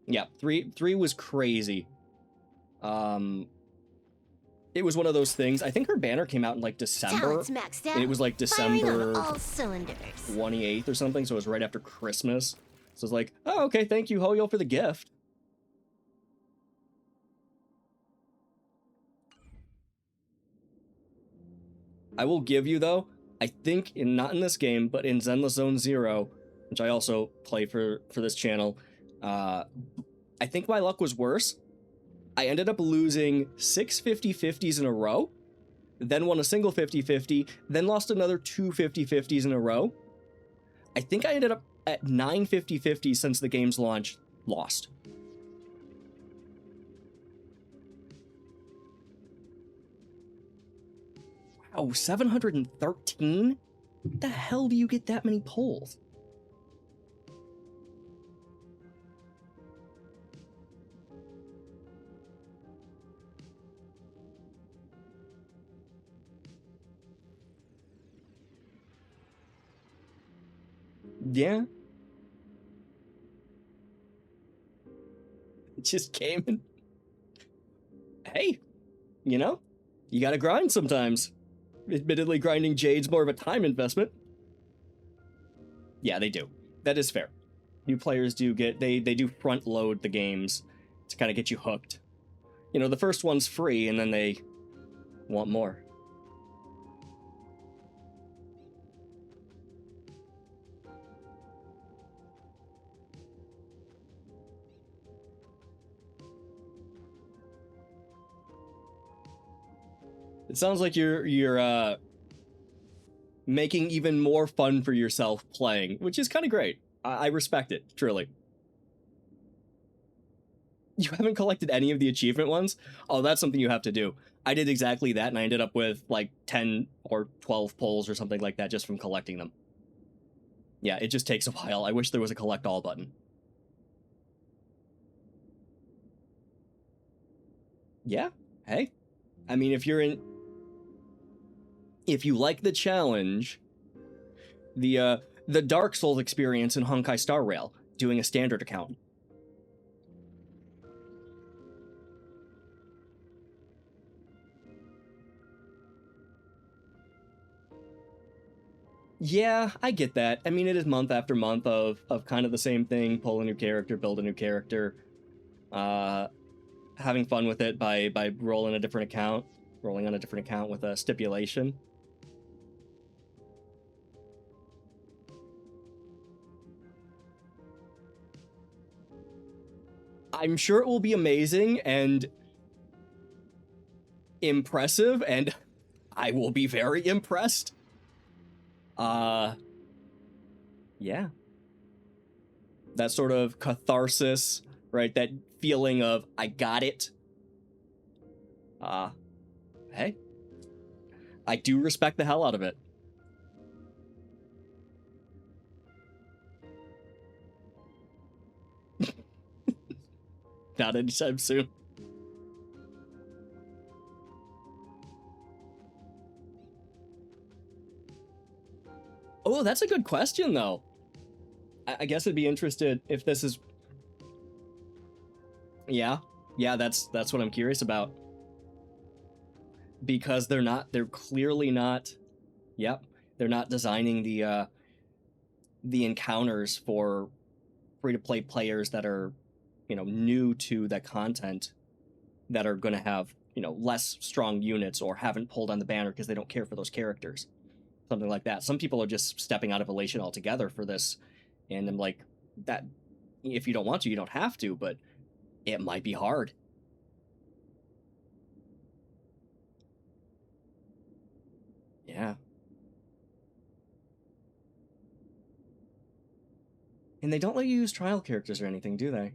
Yeah, 3 was crazy. It was one of those things. I think her banner came out in like December. Talent's maxed out. And it was like December Firing on all cylinders. 28th or something, so it was right after Christmas. So it's like, oh, okay, thank you, Hoyo, for the gift. I will give you, though, I think, not in this game, but in Zenless Zone Zero, which I also play for this channel, I think my luck was worse. I ended up losing 6 50-50s in a row, then won a single 50-50, then lost another 2 50-50s in a row. I think I ended up at 9 50-50s since the game's launch, lost. Wow, 713? What the hell do you get that many pulls? Yeah. It just came and... Hey, you gotta grind sometimes. Admittedly, grinding Jade's more of a time investment. Yeah, they do. That is fair. New players do get... They do front load the games to kind of get you hooked. The first one's free, and then they want more. It sounds like you're making even more fun for yourself playing, which is kind of great. I respect it, truly. You haven't collected any of the achievement ones? Oh, that's something you have to do. I did exactly that, and I ended up with like 10 or 12 pulls or something like that just from collecting them. Yeah, it just takes a while. I wish there was a collect all button. Yeah, hey. I mean, if you like the challenge, The Dark Souls experience in Honkai Star Rail, doing a standard account. Yeah, I get that. I mean, it is month after month of kind of the same thing, pull a new character, build a new character, having fun with it by rolling on a different account with a stipulation. I'm sure it will be amazing and impressive, and I will be very impressed. Yeah. That sort of catharsis, right? That feeling of, I got it. Hey. I do respect the hell out of it. Not anytime soon. Oh, that's a good question, though. I guess I'd be interested if this is... Yeah, that's what I'm curious about. Because they're clearly not... Yep, they're not designing the encounters for free-to-play players that are, new to the content, that are going to have, less strong units or haven't pulled on the banner because they don't care for those characters. Something like that. Some people are just stepping out of Elation altogether for this, and I'm like, that, if you don't want to, you don't have to, but it might be hard. Yeah. And they don't let you use trial characters or anything, do they?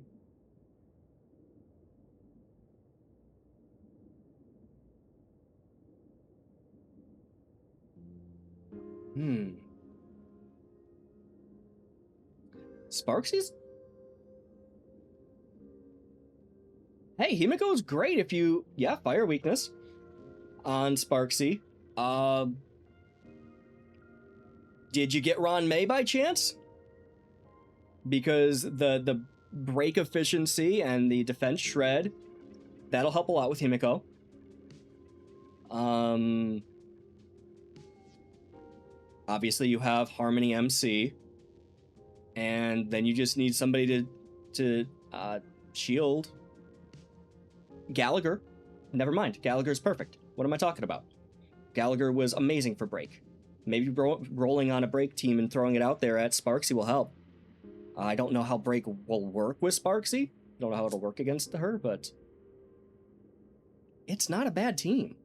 Sparksy's... Hey, Himiko's great if you... Yeah, fire weakness on Sparksy. Did you get Ron May by chance? Because the break efficiency and the defense shred, that'll help a lot with Himiko. Obviously you have Harmony MC, and then you just need somebody to shield Gallagher. Never mind, Gallagher's perfect. What am I talking about? Gallagher was amazing for break. Maybe rolling on a break team and throwing it out there at Sparksy will help. I don't know how break will work with Sparksy. I don't know how it'll work against her, but it's not a bad team.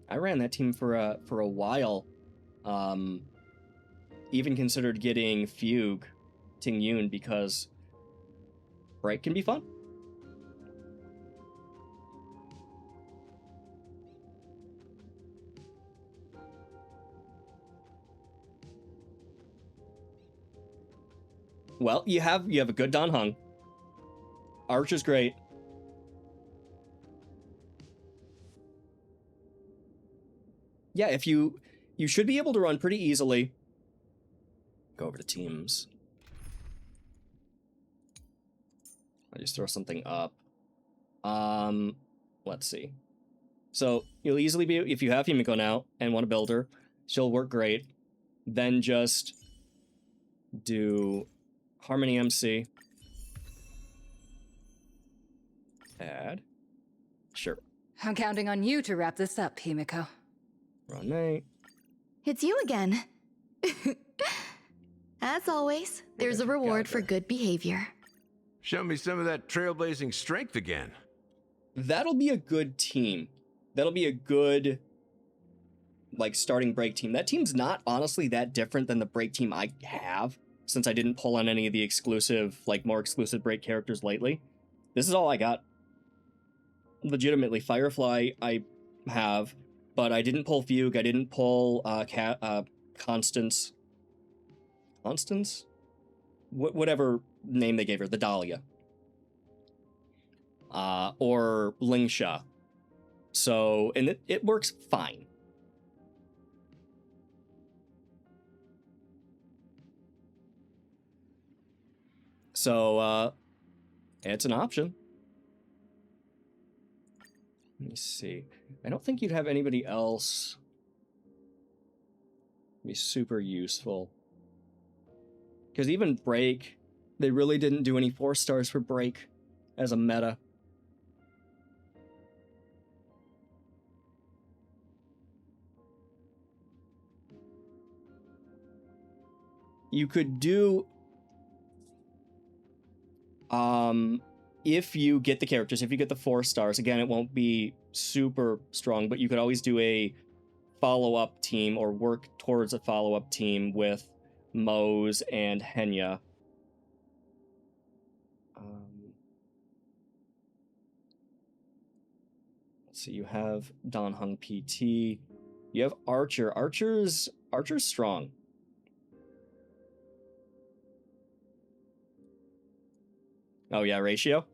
I ran that team for a while. Even considered getting Fugue Ting Yun because break can be fun. Well, you have a good Dan Heng. Arch is great. Yeah, if you should be able to run pretty easily. Go over to teams. I'll just throw something up. Let's see. So you'll easily be, if you have Himiko now and want to build her, she'll work great. Then just do Harmony MC. Add. Sure. I'm counting on you to wrap this up, Himiko. Run May. It's you again. As always, there's a reward for good behavior. Show me some of that trailblazing strength again. That'll be a good team. That'll be a good, starting break team. That team's not honestly that different than the break team I have, since I didn't pull on any of the exclusive, more exclusive break characters lately. This is all I got. Legitimately, Firefly I have, but I didn't pull Fugue. I didn't pull Constance. Constance? Whatever name they gave her, the Dahlia. Or Lingsha. So, and it works fine. So, it's an option. Let me see. I don't think you'd have anybody else be super useful. Because even Break, they really didn't do any 4 stars for Break as a meta. You could do... if you get the characters, if you get the 4 stars, again, it won't be super strong, but you could always do a follow-up team or work towards a follow-up team with Mose and Henya. Let's see, you have Don Hung PT. You have Archer. Archer's strong. Oh yeah, ratio?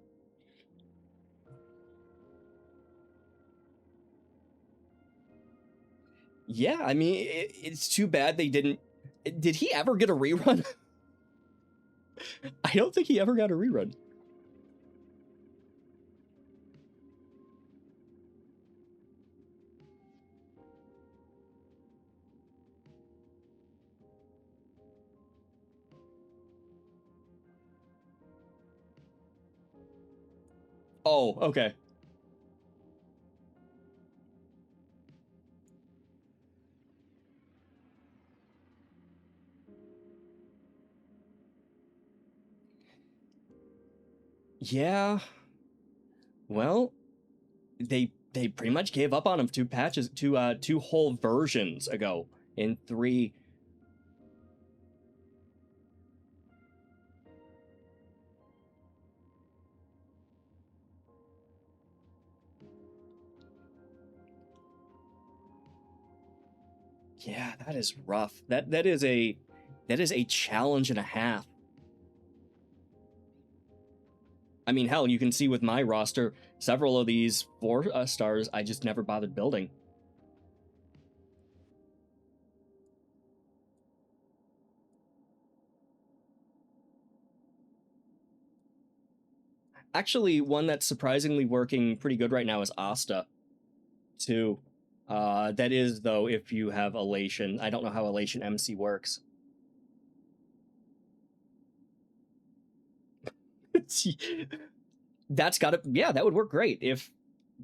Yeah, I mean, it's too bad they didn't... Did he ever get a rerun? I don't think he ever got a rerun. Oh, okay. Yeah. Well, they pretty much gave up on him 2 patches, 2 whole versions ago in 3. Yeah, that is rough. That is a challenge and a half. I mean, hell, you can see with my roster, several of these 4 stars I just never bothered building. Actually, one that's surprisingly working pretty good right now is Asta, too. That is, though, if you have Elation. I don't know how Elation MC works. That's gotta... Yeah, that would work great if,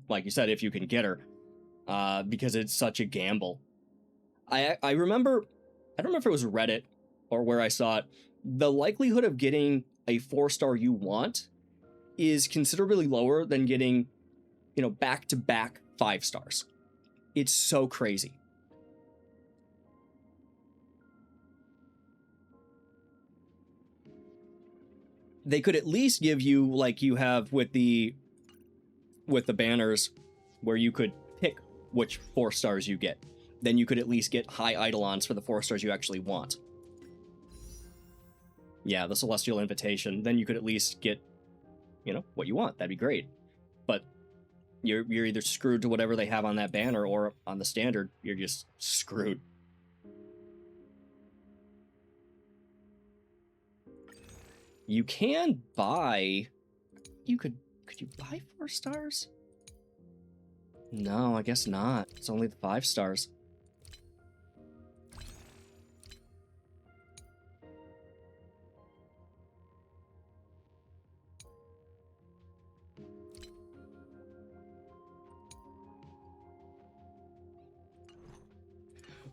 like you said, if you can get her. Because it's such a gamble. I remember... I don't remember if it was Reddit or where I saw it. The likelihood of getting a 4-star you want is considerably lower than getting, you know, back-to-back 5 stars. It's so crazy. They could at least give you, like you have with the banners, where you could pick which 4 stars you get. Then you could at least get high Eidolons for the 4 stars you actually want. Yeah, the Celestial Invitation. Then you could at least get, you know, what you want. That'd be great. But you're either screwed to whatever they have on that banner, or on the standard, you're just screwed. You can buy... Could you buy 4 stars? No, I guess not. It's only the 5 stars.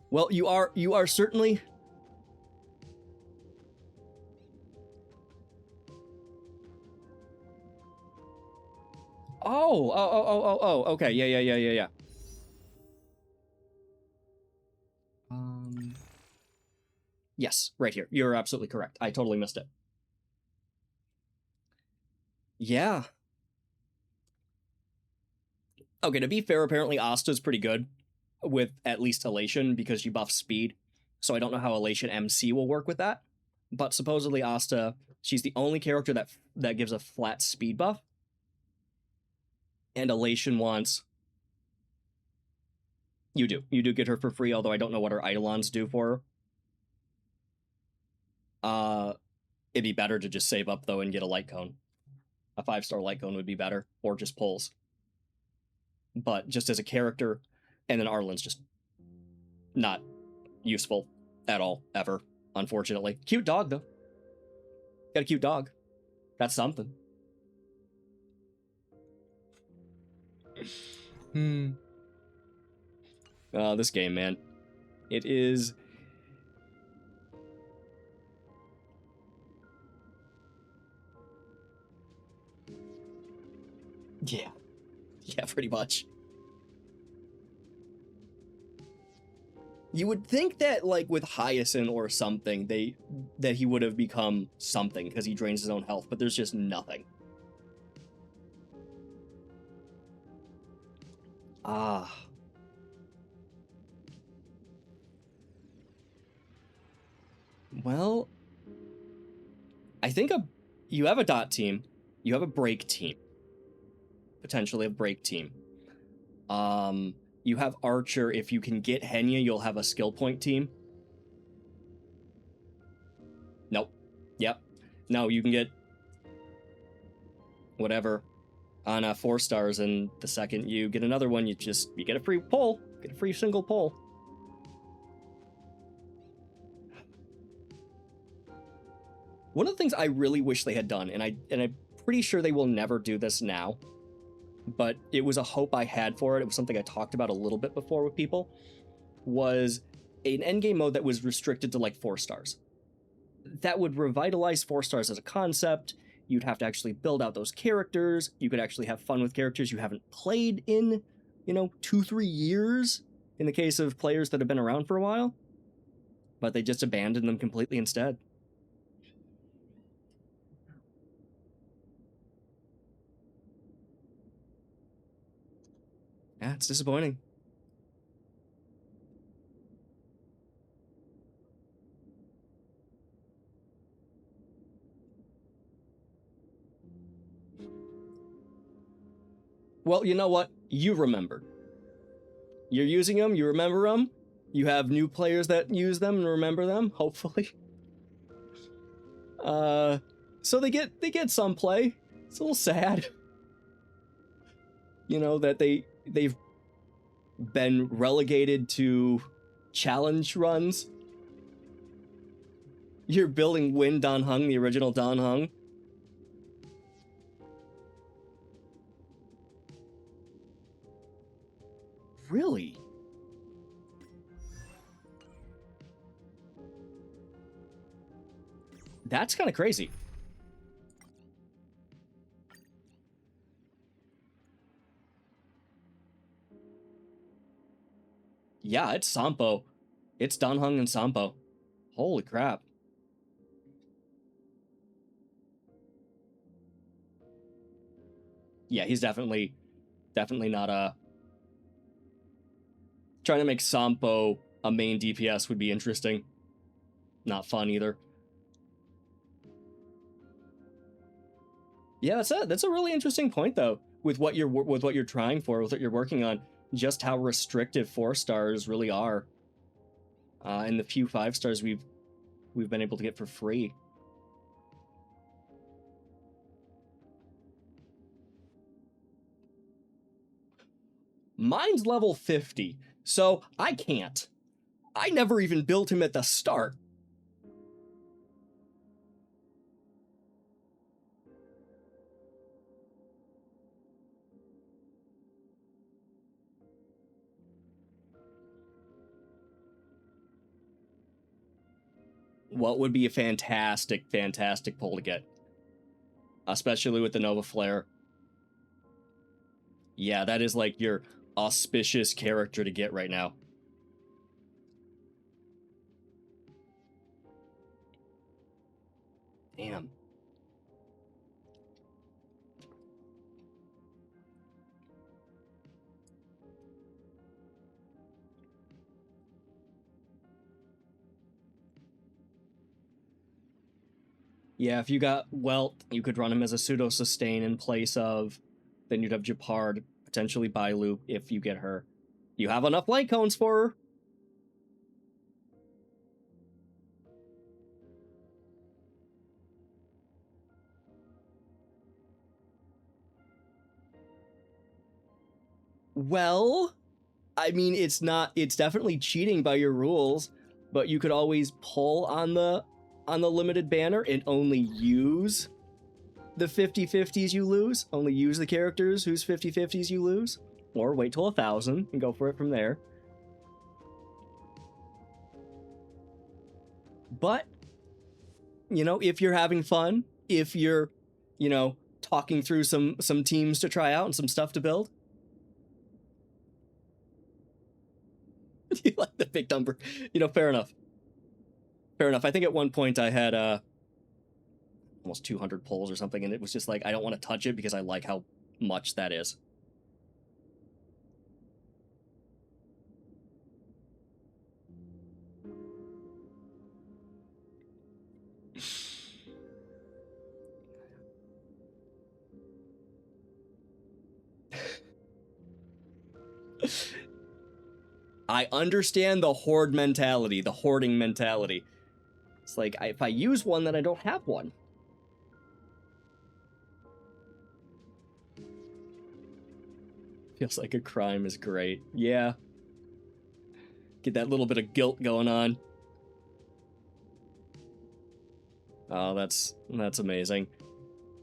Well, you are certainly... Oh, okay, yeah. Yes, right here. You're absolutely correct. I totally missed it. Yeah. Okay, to be fair, apparently Asta's pretty good with at least Elation because you buff speed. So I don't know how Elation MC will work with that. But supposedly Asta, she's the only character that gives a flat speed buff. And Elation wants You do. You do get her for free, although I don't know what her Eidolons do for her. It'd be better to just save up, though, and get a light cone. A 5-star light cone would be better, or just pulls. But just as a character, and then Arlen's just not useful at all, ever, unfortunately. Cute dog, though. Got a cute dog. That's something. This game, man. It is... Yeah. Yeah, pretty much. You would think that, like, with Hyacinth or something, that he would have become something, because he drains his own health, but there's just nothing. Ah. Well, I think you have a dot team, you have a break team. Potentially a break team. You have Archer. If you can get Henya, you'll have a skill point team. Nope. Yep. No, you can get whatever on 4 stars, and the second you get another one, you get a free pull. Get a free single pull. One of the things I really wish they had done, and I'm pretty sure they will never do this now, but it was a hope I had for it. It was something I talked about a little bit before with people, was an endgame mode that was restricted to like 4 stars. That would revitalize 4 stars as a concept. You'd have to actually build out those characters. You could actually have fun with characters you haven't played in, 2-3 years, in the case of players that have been around for a while. But they just abandoned them completely instead. Yeah, it's disappointing. Well, you know what? You remembered. You're using them, you remember them. You have new players that use them and remember them, hopefully. So they get some play. It's a little sad. That they've been relegated to challenge runs. You're building Win Dan Heng, the original Dan Heng. Really? That's kind of crazy. Yeah, it's Sampo. It's Dan Heng and Sampo. Holy crap. Yeah, he's definitely not trying to make Sampo a main DPS would be interesting. Not fun either. Yeah, that's a really interesting point though, with what you're trying for, with what you're working on, just how restrictive 4 stars really are. And the few 5 stars we've been able to get for free. Mine's level 50, so I can't. I never even built him at the start. What would be a fantastic pull to get? Especially with the Nova Flare. Yeah, that is like your auspicious character to get right now. Damn. Yeah, if you got Welt, you could run him as a pseudo-sustain in place of... Then you'd have Japard, potentially Bailu, if you get her. You have enough light cones for her. Well, I mean, it's definitely cheating by your rules, but you could always pull on the limited banner and only use the 50/50s you lose, only use the characters whose 50/50s you lose, or wait till 1,000 and go for it from there. But, you know, if you're having fun, if you're, you know, talking through some teams to try out and some stuff to build. You like the big number. You know, fair enough. Fair enough. I think at one point I had almost 200 pulls or something, and it was just like, I don't want to touch it because I like how much that is. I understand the horde mentality, the hoarding mentality. It's like, if I use one, then I don't have one. Feels like a crime is great. Yeah. Get that little bit of guilt going on. Oh, that's amazing.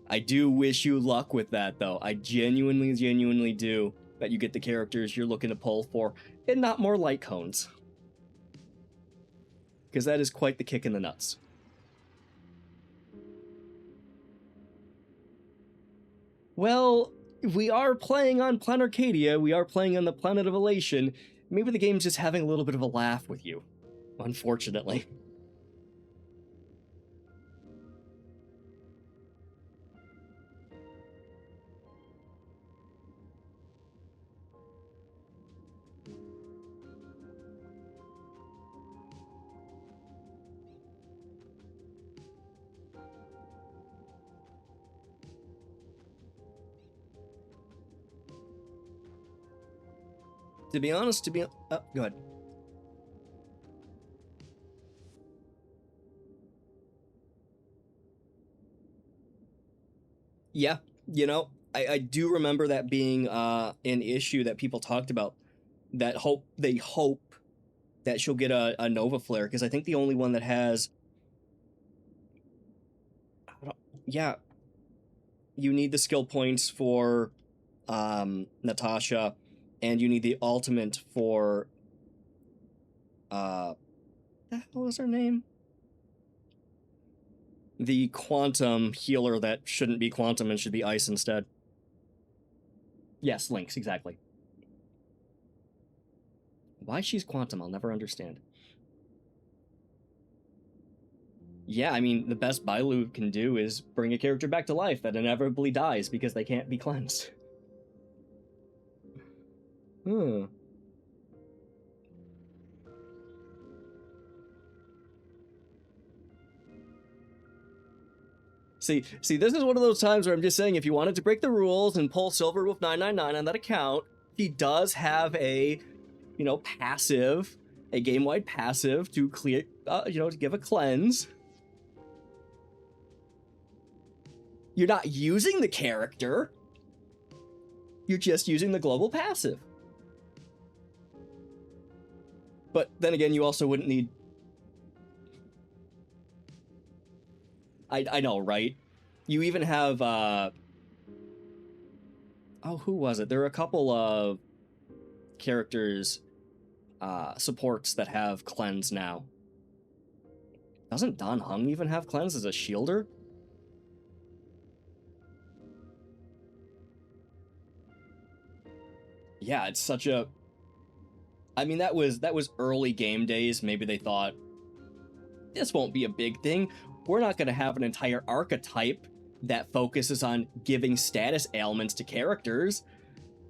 I do wish you luck with that, though. I genuinely do. That you get the characters you're looking to pull for, and not more light cones. Because that is quite the kick in the nuts. Well, we are playing on Planet Arcadia, we are playing on the Planet of Elation. Maybe the game's just having a little bit of a laugh with you, unfortunately. To be honest, go ahead. Yeah, you know, I do remember that being an issue that people talked about. That they hope that she'll get a Nova Flare, because I think the only one that has... Yeah, you need the skill points for Natasha, and you need the ultimate for the hell is her name? The quantum healer that shouldn't be quantum and should be ice instead. Yes, Lynx, exactly. Why she's quantum, I'll never understand. Yeah, I mean, the best Bailu can do is bring a character back to life that inevitably dies because they can't be cleansed. Hmm. See, this is one of those times where I'm just saying, if you wanted to break the rules and pull Silver Wolf 999 on that account, he does have a, you know, passive, a game-wide passive to clear, you know, to give a cleanse. You're not using the character. You're just using the global passive. But then again, you also wouldn't need... I know, right? You even have, oh, who was it? There are a couple of characters, supports that have cleanse now. Doesn't Dan Heng even have cleanse as a shielder? Yeah, it's such a... I mean, that was early game days. Maybe they thought, this won't be a big thing. We're not going to have an entire archetype that focuses on giving status ailments to characters.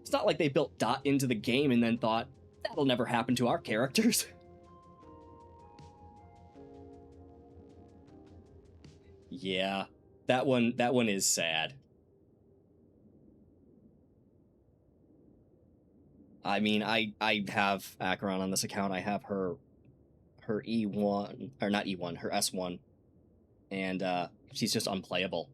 It's not like they built Dot into the game and then thought, that'll never happen to our characters. Yeah, that one is sad. I mean, I have Acheron on this account. I have her E1, or not E1, her S1. And she's just unplayable.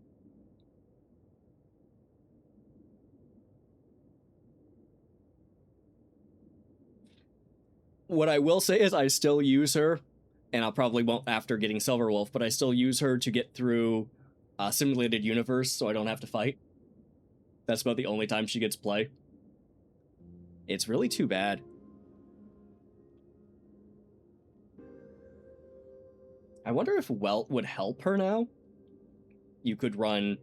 What I will say is I still use her, and I'll probably won't after getting Silverwolf, but I still use her to get through Simulated Universe so I don't have to fight. That's about the only time she gets play. It's really too bad. I wonder if Welt would help her now. You could run...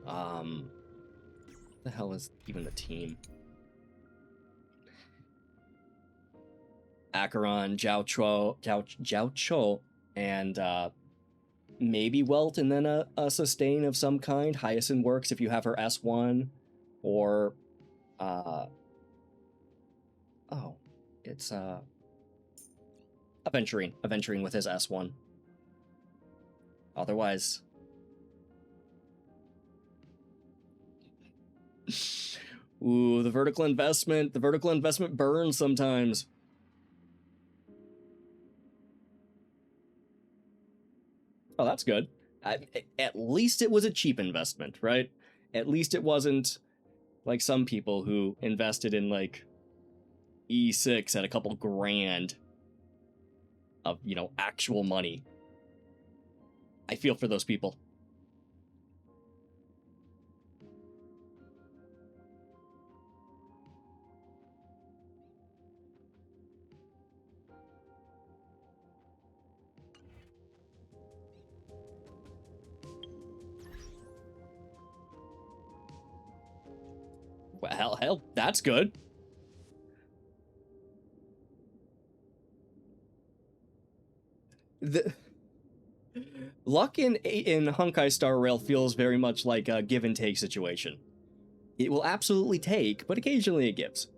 what the hell is even the team? Acheron, Jiao Cho, and maybe Welt, and then a sustain of some kind. Hyacinth works if you have her S1, or oh, it's Aventurine with his S1. Otherwise, ooh, the vertical investment burns sometimes. Oh, that's good. At least it was a cheap investment, right? At least it wasn't like some people who invested in like E6 at a couple grand of, you know, actual money. I feel for those people. Well, hell, that's good. The luck in Honkai Star Rail feels very much like a give and take situation. It will absolutely take, but occasionally it gives.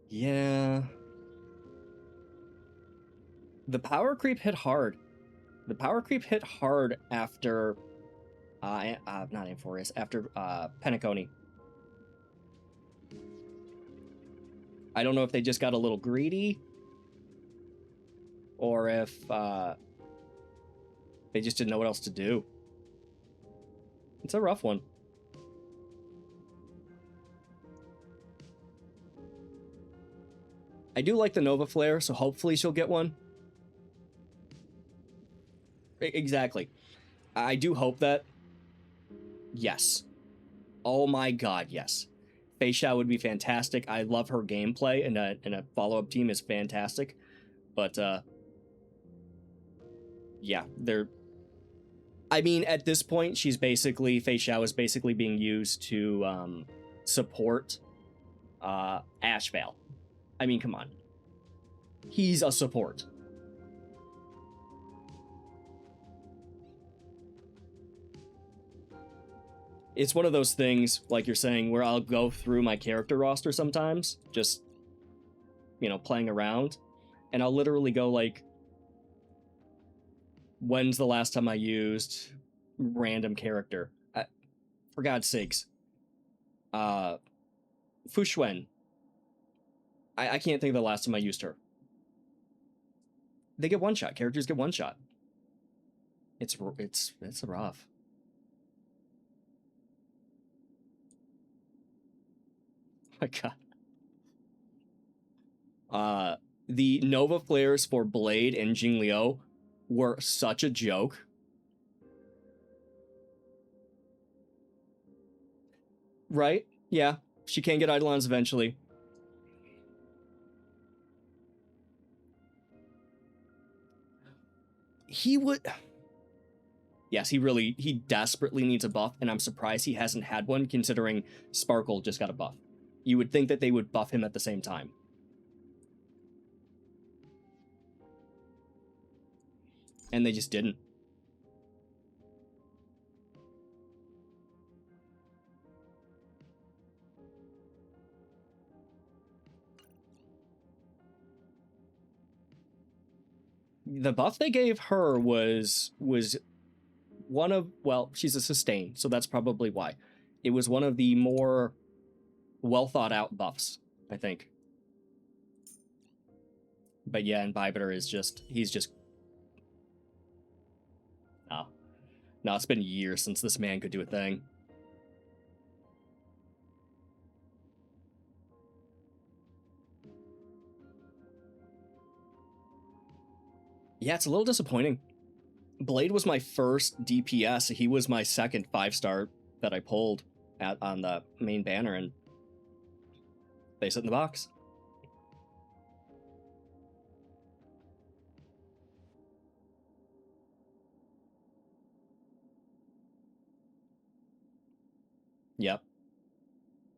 Yeah. The power creep hit hard. The power creep hit hard after not Amphorius, after Penacony. I don't know if they just got a little greedy, or if they just didn't know what else to do. It's a rough one. I do like the Nova Flare, so hopefully she'll get one. Exactly. I do hope that. Yes. Oh my god, yes. Fei Xiao would be fantastic. I love her gameplay, and a follow-up team is fantastic. But, yeah, they're... I mean, at this point, Fei Xiao is basically being used to, support, Ashvale. I mean, come on. He's a support. It's one of those things, like you're saying, where I'll go through my character roster sometimes, just, you know, playing around, and I'll literally go like, when's the last time I used random character? For God's sakes. Fu Xuan. I can't think of the last time I used her. They get one shot. Characters get one shot. It's rough. My god. The Nova Flares for Blade and Jingliu were such a joke. Right? Yeah. She can get Eidolons eventually. He would... Yes, he desperately needs a buff, and I'm surprised he hasn't had one, considering Sparkle just got a buff. You would think that they would buff him at the same time. And they just didn't. The buff they gave her was one of, well, she's a sustain, so that's probably why. it was one of the more well thought out buffs, I think. But yeah, and Bibiter is just, he's just... No, it's been years since this man could do a thing. Yeah, it's a little disappointing. Blade was my first DPS. He was my second 5-star that I pulled on the main banner, and they sit in the box. Yep.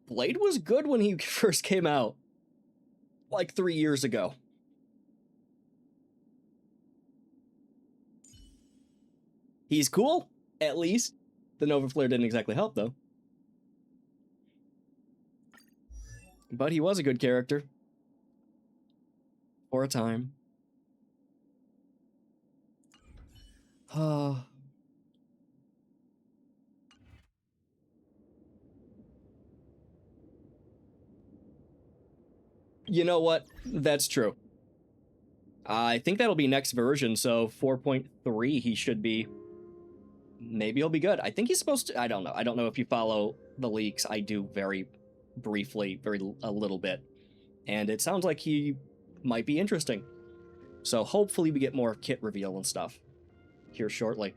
Blade was good when he first came out, like 3 years ago. He's cool, at least. The Nova Flare didn't exactly help, though. But he was a good character. For a time. You know what? That's true. I think that'll be next version, so 4.3 he should be. Maybe he'll be good. I think he's supposed to... I don't know. I don't know if you follow the leaks. I do very briefly, a little bit. And it sounds like he might be interesting. So hopefully we get more kit reveal and stuff here shortly.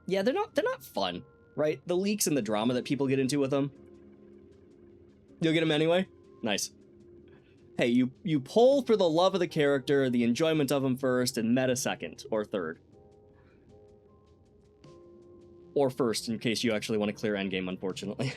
Yeah, they're not fun, right? The leaks and the drama that people get into with them. You'll get them anyway? Nice. Hey, you pull for the love of the character, the enjoyment of him first, and meta second, or third. Or first, in case you actually want to clear endgame, unfortunately.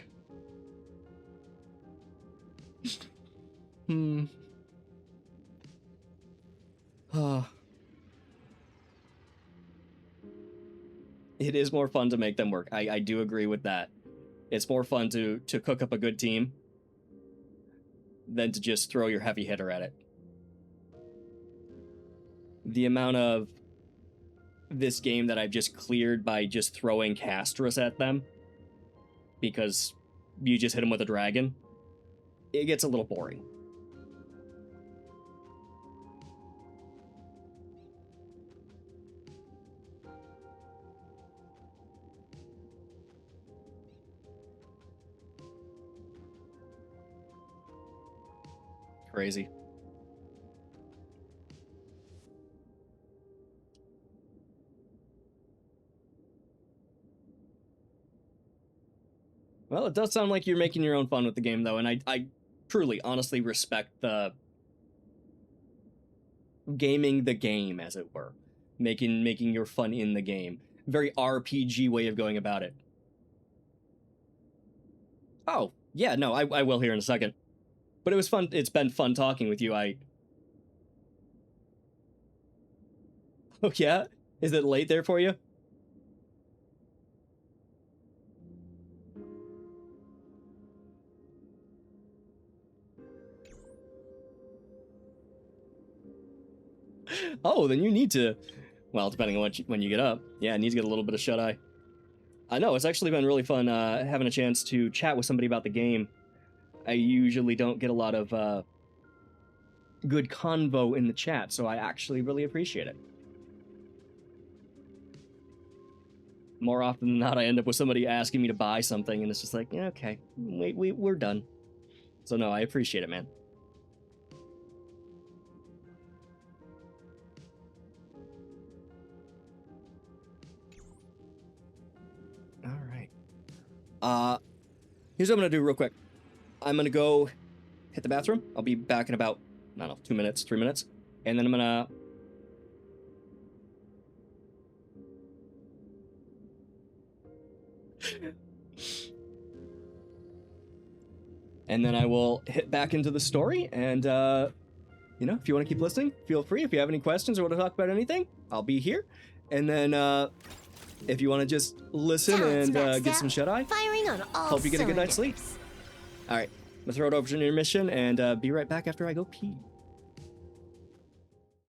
It is more fun to make them work. I do agree with that. It's more fun to cook up a good team than to just throw your heavy hitter at it. The amount of this game that I've just cleared by just throwing Castras at them because you just hit them with a dragon, it gets a little boring. Crazy. Well, it does sound like you're making your own fun with the game, though, and I truly, honestly respect the gaming the game, as it were. Making your fun in the game. Very RPG way of going about it. Oh, yeah, no, I will here in a second. But it was fun. It's been fun talking with you. Oh, yeah? Is it late there for you? Oh, then you need to... Well, depending on when you get up. Yeah, I need to get a little bit of shut-eye. I know, it's actually been really fun having a chance to chat with somebody about the game. I usually don't get a lot of good convo in the chat, so I actually really appreciate it. More often than not, I end up with somebody asking me to buy something, and it's just like, yeah, okay, we're done. So no, I appreciate it, man. All right. Here's what I'm gonna do real quick. I'm gonna go hit the bathroom. I'll be back in about, I don't know, 2 minutes, 3 minutes. And then I'm gonna... and then I will hit back into the story, and, you know, if you want to keep listening, feel free. If you have any questions or want to talk about anything, I'll be here. And then, if you want to just listen and get some shut-eye, Firing on all hope you get a good night's sleep. cylinders. All right, I'm gonna throw it over to intermission and be right back after I go pee.